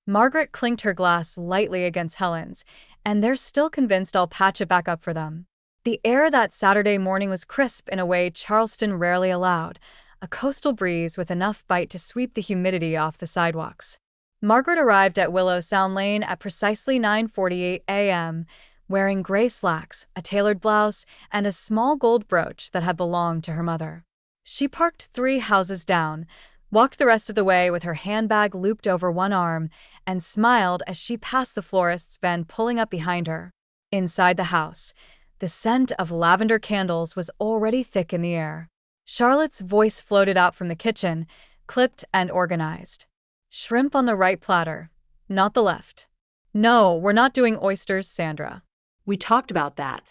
Margaret clinked her glass lightly against Helen's, and they're still convinced I'll patch it back up for them. The air that Saturday morning was crisp in a way Charleston rarely allowed, a coastal breeze with enough bite to sweep the humidity off the sidewalks. Margaret arrived at Willow Sound Lane at precisely 9:48 a.m., wearing gray slacks, a tailored blouse, and a small gold brooch that had belonged to her mother. She parked 3 houses down, walked the rest of the way with her handbag looped over one arm, and smiled as she passed the florist's van pulling up behind her. Inside the house, the scent of lavender candles was already thick in the air. Charlotte's voice floated out from the kitchen, clipped and organized. "Shrimp on the right platter, not the left." "No, we're not doing oysters, Sandra." "We talked about that."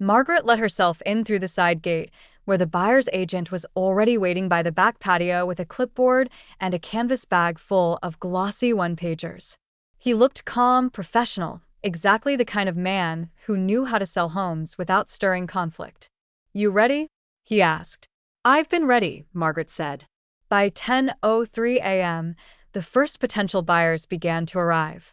Margaret let herself in through the side gate, where the buyer's agent was already waiting by the back patio with a clipboard and a canvas bag full of glossy one-pagers. He looked calm, professional, exactly the kind of man who knew how to sell homes without stirring conflict. "You ready?" he asked. "I've been ready," Margaret said. By 10:03 a.m., the first potential buyers began to arrive.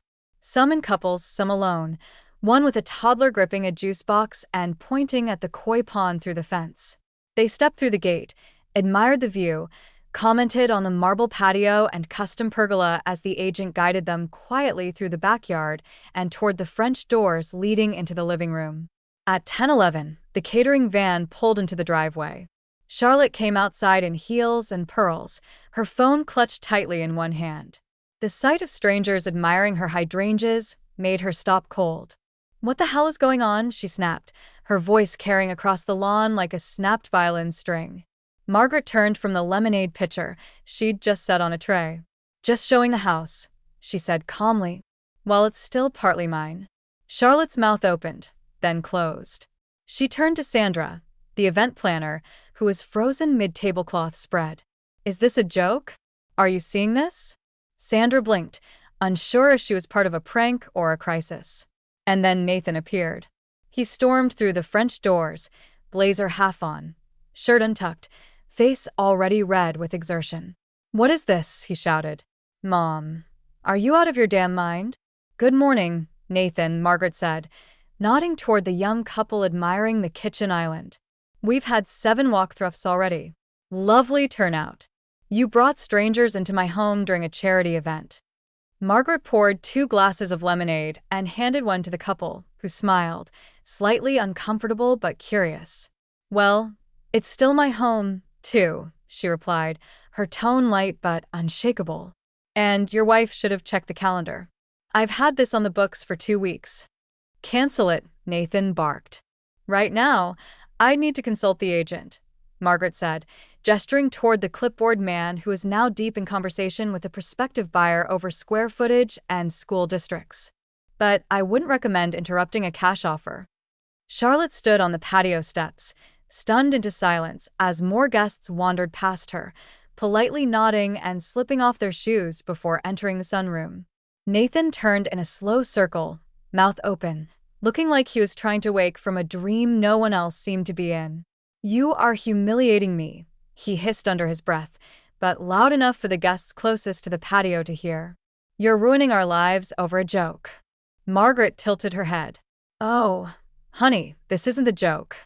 Some in couples, some alone, one with a toddler gripping a juice box and pointing at the koi pond through the fence. They stepped through the gate, admired the view, commented on the marble patio and custom pergola as the agent guided them quietly through the backyard and toward the French doors leading into the living room. At 10:11, the catering van pulled into the driveway. Charlotte came outside in heels and pearls, her phone clutched tightly in one hand. The sight of strangers admiring her hydrangeas made her stop cold. "What the hell is going on?" she snapped, her voice carrying across the lawn like a snapped violin string. Margaret turned from the lemonade pitcher she'd just set on a tray. "Just showing the house," she said calmly. "Well, it's still partly mine." Charlotte's mouth opened, then closed. She turned to Sandra, the event planner, who was frozen mid-tablecloth spread. "Is this a joke? Are you seeing this?" Sandra blinked, unsure if she was part of a prank or a crisis. And then Nathan appeared. He stormed through the French doors, blazer half on, shirt untucked, face already red with exertion. "What is this?" he shouted. "Mom, are you out of your damn mind?" "Good morning, Nathan," Margaret said, nodding toward the young couple admiring the kitchen island. "We've had 7 walkthroughs already. Lovely turnout. You brought strangers into my home during a charity event." Margaret poured 2 glasses of lemonade and handed one to the couple, who smiled, slightly uncomfortable but curious. "Well, it's still my home, too," she replied, her tone light but unshakable. "And your wife should have checked the calendar. I've had this on the books for 2 weeks." "Cancel it," Nathan barked. "Right now, I need to consult the agent," Margaret said, gesturing toward the clipboard man who was now deep in conversation with a prospective buyer over square footage and school districts. "But I wouldn't recommend interrupting a cash offer." Charlotte stood on the patio steps, stunned into silence as more guests wandered past her, politely nodding and slipping off their shoes before entering the sunroom. Nathan turned in a slow circle, mouth open, looking like he was trying to wake from a dream no one else seemed to be in. "You are humiliating me," he hissed under his breath, but loud enough for the guests closest to the patio to hear. "You're ruining our lives over a joke." Margaret tilted her head. "Oh, honey, this isn't the joke."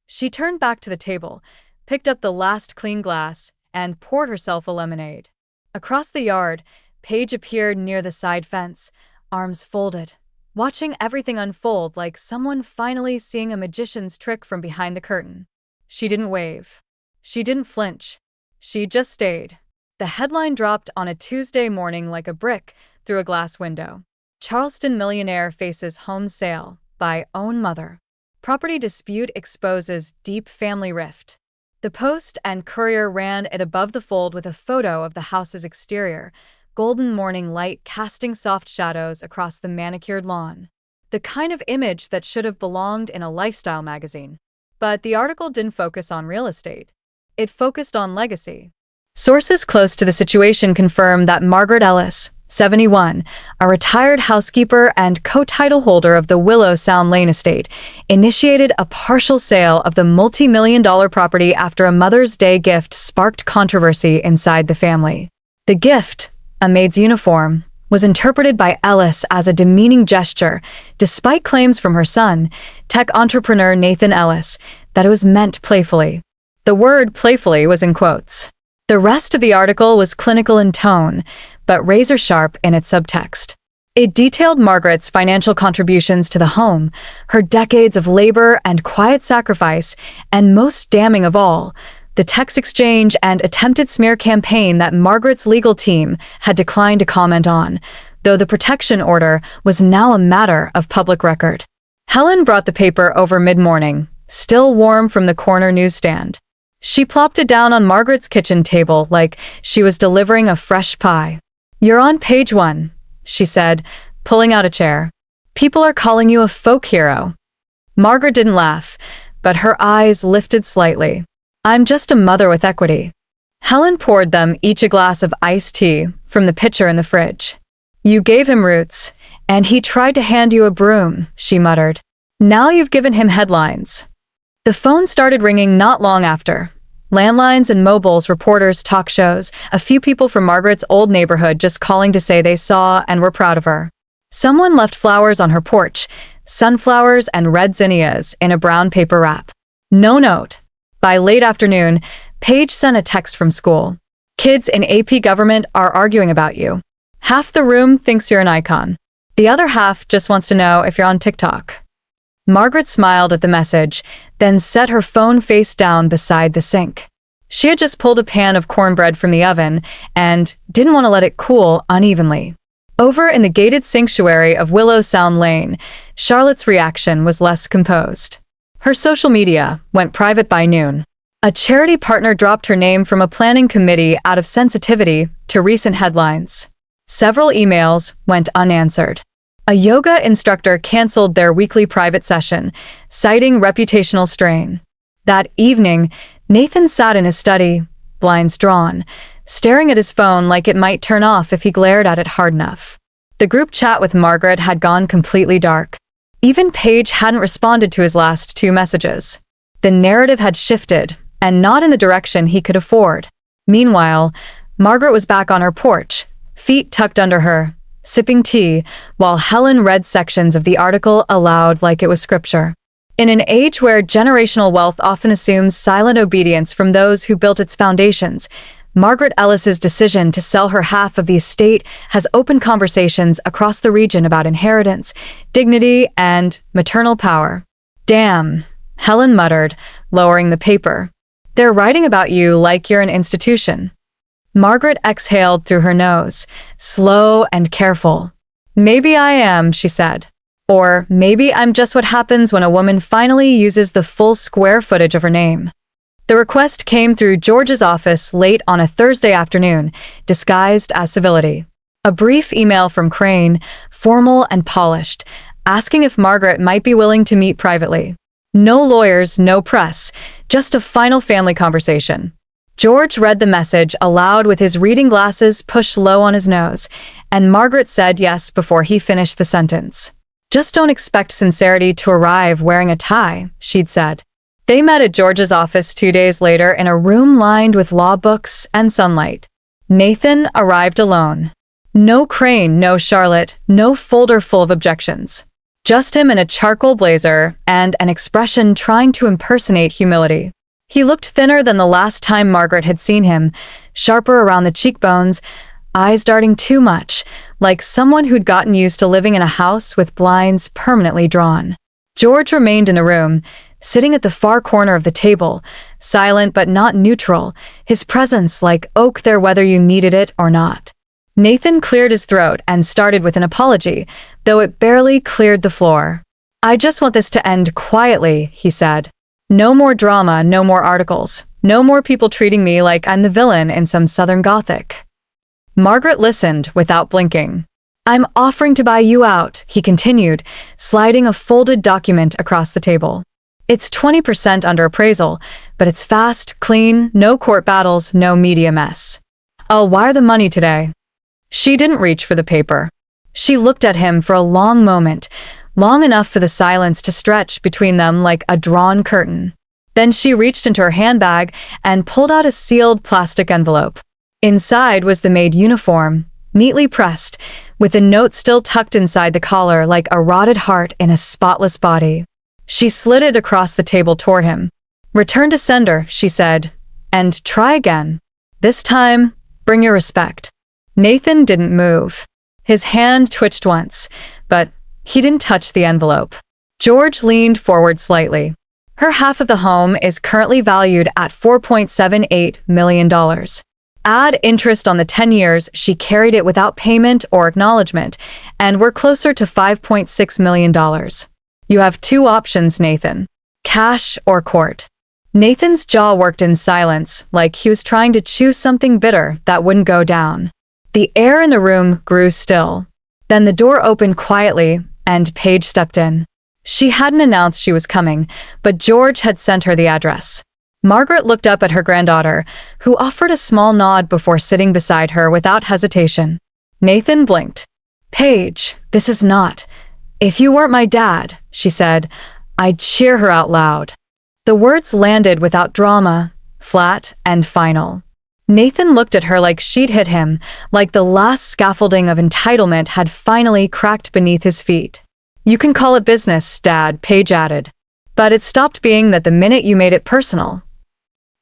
She turned back to the table, picked up the last clean glass, and poured herself a lemonade. Across the yard, Paige appeared near the side fence, arms folded, watching everything unfold like someone finally seeing a magician's trick from behind the curtain. She didn't wave. She didn't flinch. She just stayed. The headline dropped on a Tuesday morning like a brick through a glass window. "Charleston Millionaire Faces Home Sale by Own Mother. Property Dispute Exposes Deep Family Rift." The Post and Courier ran it above the fold with a photo of the house's exterior, golden morning light casting soft shadows across the manicured lawn. The kind of image that should have belonged in a lifestyle magazine. But the article didn't focus on real estate. It focused on legacy. Sources close to the situation confirm that Margaret Ellis, 71, a retired housekeeper and co-title holder of the Willow Sound Lane estate, initiated a partial sale of the multi-million-dollar property after a Mother's Day gift sparked controversy inside the family. The gift, a maid's uniform, was interpreted by Ellis as a demeaning gesture, despite claims from her son, tech entrepreneur Nathan Ellis, that it was meant playfully. The word playfully was in quotes. The rest of the article was clinical in tone, but razor-sharp in its subtext. It detailed Margaret's financial contributions to the home, her decades of labor and quiet sacrifice, and most damning of all, the text exchange and attempted smear campaign that Margaret's legal team had declined to comment on, though the protection order was now a matter of public record. Helen brought the paper over mid-morning, still warm from the corner newsstand. She plopped it down on Margaret's kitchen table like she was delivering a fresh pie. "You're on page 1, she said, pulling out a chair. "People are calling you a folk hero." Margaret didn't laugh, but her eyes lifted slightly. "I'm just a mother with equity." Helen poured them each a glass of iced tea from the pitcher in the fridge. "You gave him roots, and he tried to hand you a broom," she muttered. "Now you've given him headlines." The phone started ringing not long after. Landlines and mobiles, reporters, talk shows, a few people from Margaret's old neighborhood just calling to say they saw and were proud of her. Someone left flowers on her porch, sunflowers and red zinnias in a brown paper wrap. No note. By late afternoon, Paige sent a text from school. Kids in AP government are arguing about you. Half the room thinks you're an icon. The other half just wants to know if you're on TikTok. Margaret smiled at the message, then set her phone face down beside the sink. She had just pulled a pan of cornbread from the oven and didn't want to let it cool unevenly. Over in the gated sanctuary of Willow Sound Lane, Charlotte's reaction was less composed. Her social media went private by noon. A charity partner dropped her name from a planning committee out of sensitivity to recent headlines. Several emails went unanswered. A yoga instructor canceled their weekly private session, citing reputational strain. That evening, Nathan sat in his study, blinds drawn, staring at his phone like it might turn off if he glared at it hard enough. The group chat with Margaret had gone completely dark. Even Paige hadn't responded to his last 2 messages. The narrative had shifted, and not in the direction he could afford. Meanwhile, Margaret was back on her porch, feet tucked under her, sipping tea, while Helen read sections of the article aloud like it was scripture. In an age where generational wealth often assumes silent obedience from those who built its foundations, Margaret Ellis's decision to sell her half of the estate has opened conversations across the region about inheritance, dignity, and maternal power. Damn, Helen muttered, lowering the paper. They're writing about you like you're an institution. Margaret exhaled through her nose, slow and careful. Maybe I am, she said. Or maybe I'm just what happens when a woman finally uses the full square footage of her name. The request came through George's office late on a Thursday afternoon, disguised as civility. A brief email from Crane, formal and polished, asking if Margaret might be willing to meet privately. No lawyers, no press, just a final family conversation. George read the message aloud with his reading glasses pushed low on his nose, and Margaret said yes before he finished the sentence. Just don't expect sincerity to arrive wearing a tie, she'd said. They met at George's office 2 days later in a room lined with law books and sunlight. Nathan arrived alone. No Crane, no Charlotte, no folder full of objections. Just him in a charcoal blazer and an expression trying to impersonate humility. He looked thinner than the last time Margaret had seen him, sharper around the cheekbones, eyes darting too much, like someone who'd gotten used to living in a house with blinds permanently drawn. George remained in the room, sitting at the far corner of the table, silent but not neutral, his presence like oak there whether you needed it or not. Nathan cleared his throat and started with an apology, though it barely cleared the floor. I just want this to end quietly, he said. No more drama, no more articles, no more people treating me like I'm the villain in some Southern Gothic. Margaret listened without blinking. I'm offering to buy you out, he continued, sliding a folded document across the table. It's 20% under appraisal, but it's fast, clean, no court battles, no media mess. I'll wire the money today. She didn't reach for the paper. She looked at him for a long moment, long enough for the silence to stretch between them like a drawn curtain. Then she reached into her handbag and pulled out a sealed plastic envelope. Inside was the maid uniform, neatly pressed, with a note still tucked inside the collar like a rotted heart in a spotless body. She slid it across the table toward him. Return to sender, she said, and try again. This time, bring your respect. Nathan didn't move. His hand twitched once, but he didn't touch the envelope. George leaned forward slightly. Her half of the home is currently valued at $4.78 million. Add interest on the 10 years she carried it without payment or acknowledgement, and we're closer to $5.6 million. You have 2 options, Nathan. Cash or court. Nathan's jaw worked in silence, like he was trying to choose something bitter that wouldn't go down. The air in the room grew still. Then the door opened quietly, and Paige stepped in. She hadn't announced she was coming, but George had sent her the address. Margaret looked up at her granddaughter, who offered a small nod before sitting beside her without hesitation. Nathan blinked. Paige, this is not. If you weren't my dad, she said, I'd cheer her out loud. The words landed without drama, flat and final. Nathan looked at her like she'd hit him, like the last scaffolding of entitlement had finally cracked beneath his feet. "You can call it business, Dad," Paige added. "But it stopped being that the minute you made it personal."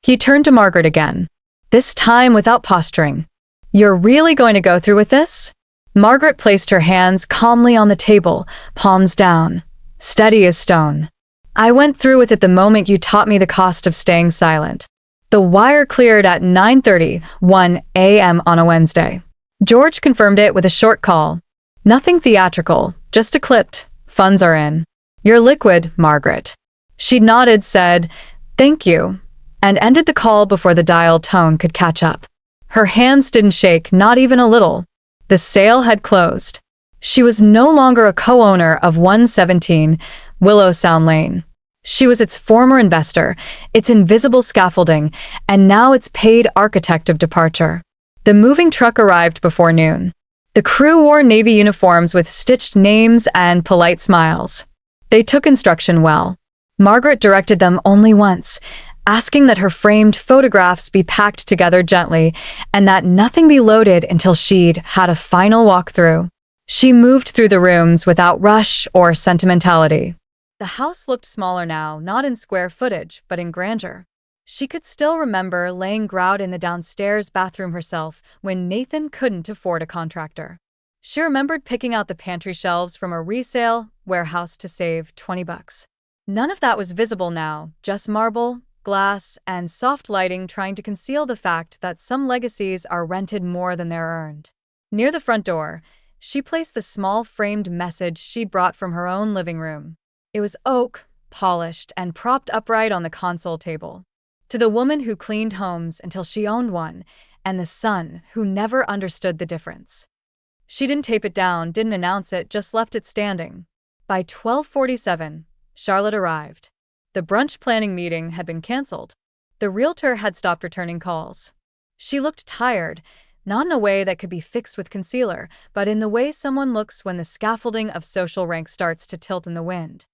He turned to Margaret again, this time without posturing. "You're really going to go through with this?" Margaret placed her hands calmly on the table, palms down, steady as stone. "I went through with it the moment you taught me the cost of staying silent." The wire cleared at 9:31 a.m. on a Wednesday. George confirmed it with a short call. "Nothing theatrical, just a clipped. Funds are in. You're liquid, Margaret." She nodded, said, "Thank you," and ended the call before the dial tone could catch up. Her hands didn't shake, not even a little. The sale had closed. She was no longer a co-owner of 117 Willow Sound Lane. She was its former investor, its invisible scaffolding, and now its paid architect of departure. The moving truck arrived before noon. The crew wore navy uniforms with stitched names and polite smiles. They took instruction well. Margaret directed them only once, asking that her framed photographs be packed together gently and that nothing be loaded until she'd had a final walkthrough. She moved through the rooms without rush or sentimentality. The house looked smaller now, not in square footage, but in grandeur. She could still remember laying grout in the downstairs bathroom herself when Nathan couldn't afford a contractor. She remembered picking out the pantry shelves from a resale warehouse to save $20. None of that was visible now, just marble, glass, and soft lighting trying to conceal the fact that some legacies are rented more than they're earned. Near the front door, she placed the small framed message she'd brought from her own living room. It was oak, polished, and propped upright on the console table. "To the woman who cleaned homes until she owned one, and the son who never understood the difference." She didn't tape it down, didn't announce it, just left it standing. By 12:47, Charlotte arrived. The brunch planning meeting had been canceled. The realtor had stopped returning calls. She looked tired, not in a way that could be fixed with concealer, but in the way someone looks when the scaffolding of social rank starts to tilt in the wind.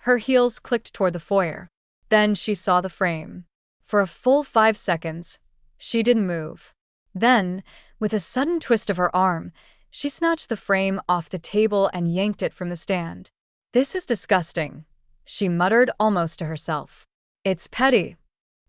Her heels clicked toward the foyer. Then she saw the frame. For a full 5 seconds, she didn't move. Then, with a sudden twist of her arm, she snatched the frame off the table and yanked it from the stand. "This is disgusting," she muttered almost to herself. "It's petty."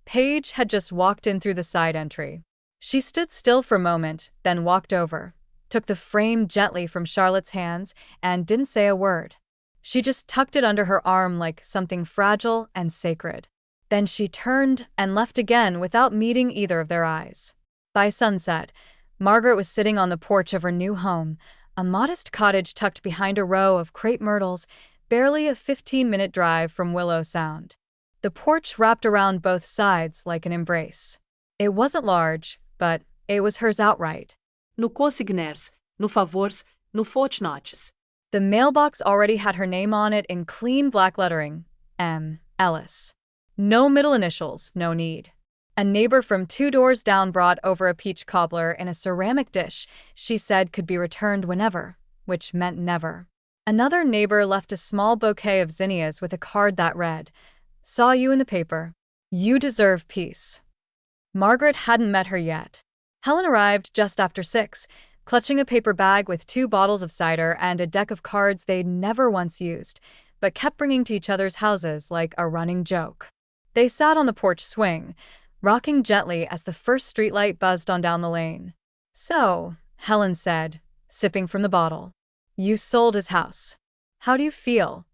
Paige had just walked in through the side entry. She stood still for a moment, then walked over, took the frame gently from Charlotte's hands, and didn't say a word. She just tucked it under her arm like something fragile and sacred. Then she turned and left again without meeting either of their eyes. By sunset, Margaret was sitting on the porch of her new home, a modest cottage tucked behind a row of crepe myrtles, barely a 15-minute drive from Willow Sound. The porch wrapped around both sides like an embrace. It wasn't large, but it was hers outright. No consignares, no favores, no fortnotes. The mailbox already had her name on it in clean black lettering, M. Ellis. No middle initials, no need. A neighbor from 2 doors down brought over a peach cobbler in a ceramic dish she said could be returned whenever, which meant never. Another neighbor left a small bouquet of zinnias with a card that read, "Saw you in the paper. You deserve peace." Margaret hadn't met her yet. Helen arrived just after 6, clutching a paper bag with 2 bottles of cider and a deck of cards they'd never once used, but kept bringing to each other's houses like a running joke. They sat on the porch swing, rocking gently as the first streetlight buzzed on down the lane. "So," Helen said, sipping from the bottle, "you sold his house. How do you feel?"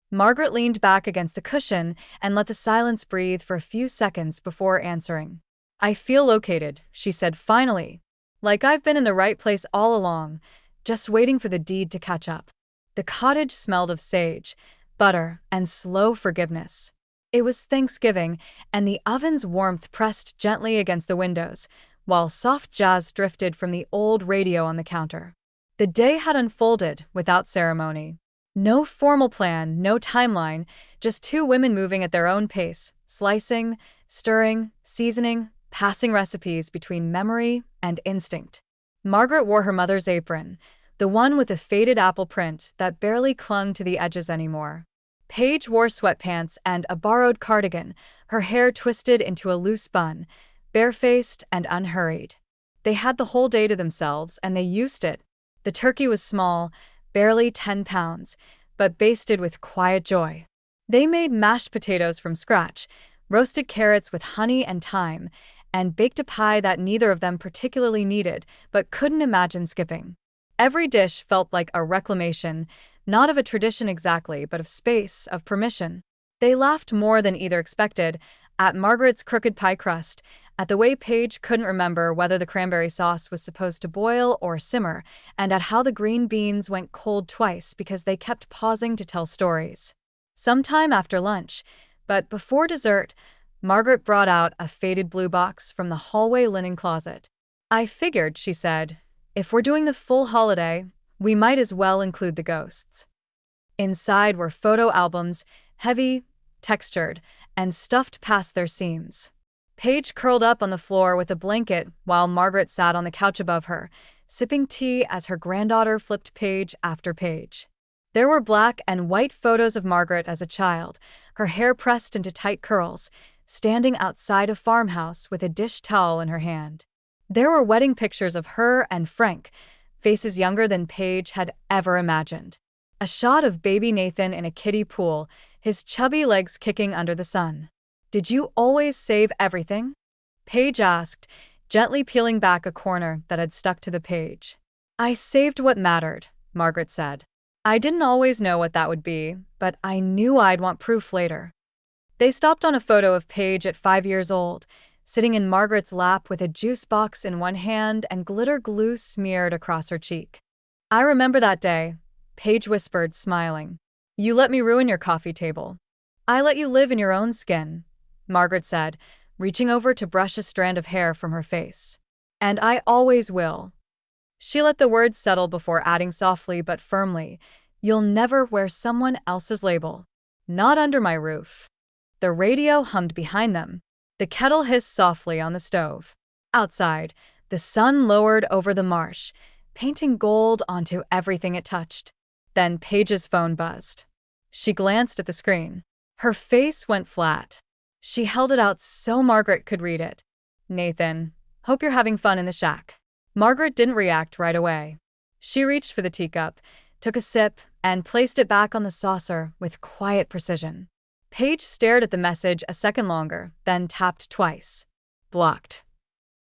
Margaret leaned back against the cushion and let the silence breathe for a few seconds before answering. "I feel located," she said finally. "Like I've been in the right place all along, just waiting for the deed to catch up." The cottage smelled of sage, butter, and slow forgiveness. It was Thanksgiving, and the oven's warmth pressed gently against the windows, while soft jazz drifted from the old radio on the counter. The day had unfolded without ceremony. No formal plan, no timeline, just 2 women moving at their own pace, slicing, stirring, seasoning, passing recipes between memory and instinct. Margaret wore her mother's apron, the one with the faded apple print that barely clung to the edges anymore. Paige wore sweatpants and a borrowed cardigan, her hair twisted into a loose bun, barefaced and unhurried. They had the whole day to themselves, and they used it. The turkey was small, barely 10 pounds, but basted with quiet joy. They made mashed potatoes from scratch, roasted carrots with honey and thyme, and baked a pie that neither of them particularly needed but couldn't imagine skipping. Every dish felt like a reclamation, not of a tradition exactly, but of space, of permission. They laughed more than either expected, at Margaret's crooked pie crust, at the way Paige couldn't remember whether the cranberry sauce was supposed to boil or simmer, and at how the green beans went cold twice because they kept pausing to tell stories. Sometime after lunch, but before dessert, Margaret brought out a faded blue box from the hallway linen closet. "I figured," she said, "if we're doing the full holiday, we might as well include the ghosts." Inside were photo albums, heavy, textured, and stuffed past their seams. Paige curled up on the floor with a blanket while Margaret sat on the couch above her, sipping tea as her granddaughter flipped page after page. There were black and white photos of Margaret as a child, her hair pressed into tight curls, standing outside a farmhouse with a dish towel in her hand. There were wedding pictures of her and Frank, faces younger than Paige had ever imagined. A shot of baby Nathan in a kiddie pool, his chubby legs kicking under the sun. "Did you always save everything?" Paige asked, gently peeling back a corner that had stuck to the page. "I saved what mattered," Margaret said. "I didn't always know what that would be, but I knew I'd want proof later." They stopped on a photo of Paige at 5 years old, sitting in Margaret's lap with a juice box in one hand and glitter glue smeared across her cheek. "I remember that day," Paige whispered, smiling. "You let me ruin your coffee table. I let you live in your own skin," Margaret said, reaching over to brush a strand of hair from her face. "And I always will." She let the words settle before adding softly but firmly, "You'll never wear someone else's label. Not under my roof." The radio hummed behind them. The kettle hissed softly on the stove. Outside, the sun lowered over the marsh, painting gold onto everything it touched. Then Paige's phone buzzed. She glanced at the screen. Her face went flat. She held it out so Margaret could read it. "Nathan, hope you're having fun in the shack." Margaret didn't react right away. She reached for the teacup, took a sip, and placed it back on the saucer with quiet precision. Paige stared at the message a second longer, then tapped twice. Blocked.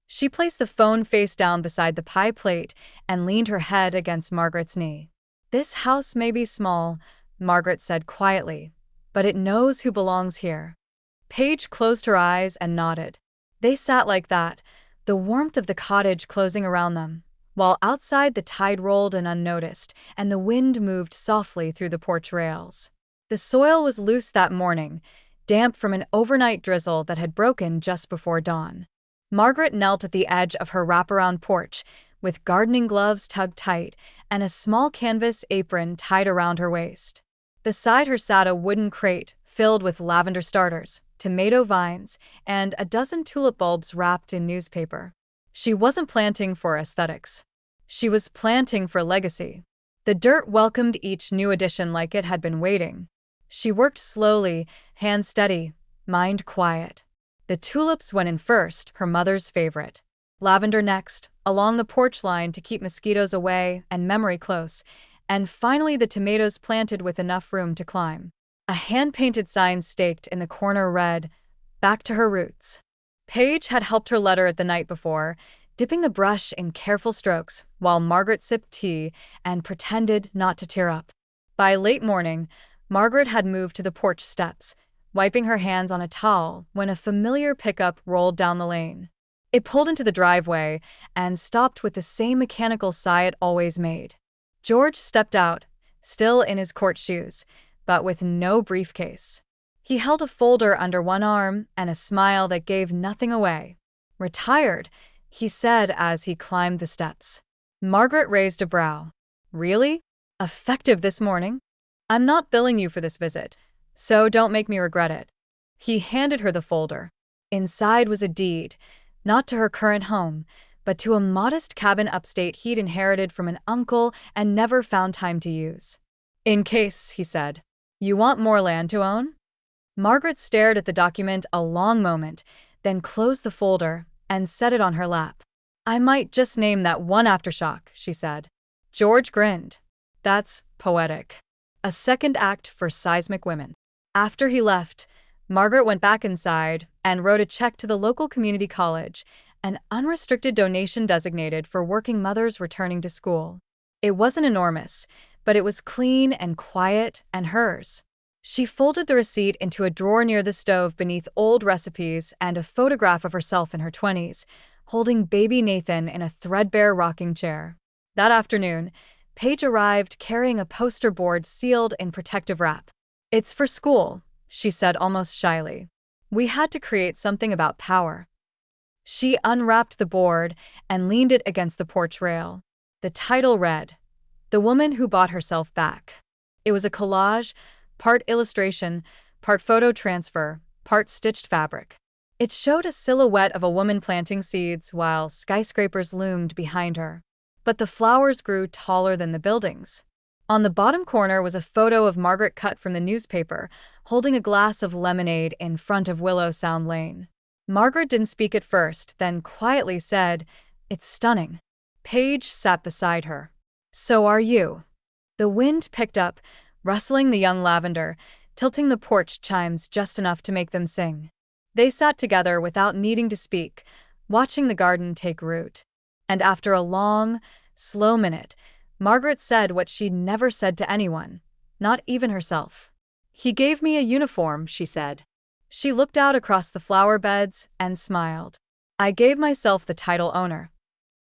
She placed the phone face down beside the pie plate and leaned her head against Margaret's knee. "This house may be small," Margaret said quietly, "but it knows who belongs here." Paige closed her eyes and nodded. They sat like that, the warmth of the cottage closing around them, while outside the tide rolled in unnoticed and the wind moved softly through the porch rails. The soil was loose that morning, damp from an overnight drizzle that had broken just before dawn. Margaret knelt at the edge of her wraparound porch, with gardening gloves tugged tight and a small canvas apron tied around her waist. Beside her sat a wooden crate filled with lavender starters, tomato vines, and a dozen tulip bulbs wrapped in newspaper. She wasn't planting for aesthetics. She was planting for legacy. The dirt welcomed each new addition like it had been waiting. She worked slowly, hands steady, mind quiet. The tulips went in first, her mother's favorite. Lavender next, along the porch line to keep mosquitoes away and memory close, and finally the tomatoes planted with enough room to climb. A hand-painted sign staked in the corner read, "Back to her roots." Paige had helped her letter it the night before, dipping the brush in careful strokes while Margaret sipped tea and pretended not to tear up. By late morning, Margaret had moved to the porch steps, wiping her hands on a towel when a familiar pickup rolled down the lane. It pulled into the driveway and stopped with the same mechanical sigh it always made. George stepped out, still in his court shoes, but with no briefcase. He held a folder under one arm and a smile that gave nothing away. "Retired," he said as he climbed the steps. Margaret raised a brow. "Really? Effective this morning? I'm not billing you for this visit, so don't make me regret it." He handed her the folder. Inside was a deed, not to her current home, but to a modest cabin upstate he'd inherited from an uncle and never found time to use. "In case," he said, "you want more land to own?" Margaret stared at the document a long moment, then closed the folder and set it on her lap. "I might just name that one aftershock," she said. George grinned. "That's poetic. A second act for seismic women." After he left, Margaret went back inside and wrote a check to the local community college, an unrestricted donation designated for working mothers returning to school. It wasn't enormous, but it was clean and quiet and hers. She folded the receipt into a drawer near the stove beneath old recipes and a photograph of herself in her 20s, holding baby Nathan in a threadbare rocking chair. That afternoon, Paige arrived carrying a poster board sealed in protective wrap. "It's for school," she said almost shyly. "We had to create something about power." She unwrapped the board and leaned it against the porch rail. The title read, "The Woman Who Bought Herself Back." It was a collage, part illustration, part photo transfer, part stitched fabric. It showed a silhouette of a woman planting seeds while skyscrapers loomed behind her. But the flowers grew taller than the buildings. On the bottom corner was a photo of Margaret cut from the newspaper, holding a glass of lemonade in front of Willow Sound Lane. Margaret didn't speak at first, then quietly said, "It's stunning." Paige sat beside her. "So are you." The wind picked up, rustling the young lavender, tilting the porch chimes just enough to make them sing. They sat together without needing to speak, watching the garden take root. And after a long, slow minute, Margaret said what she'd never said to anyone, not even herself. "He gave me a uniform," she said. She looked out across the flower beds and smiled. "I gave myself the title owner."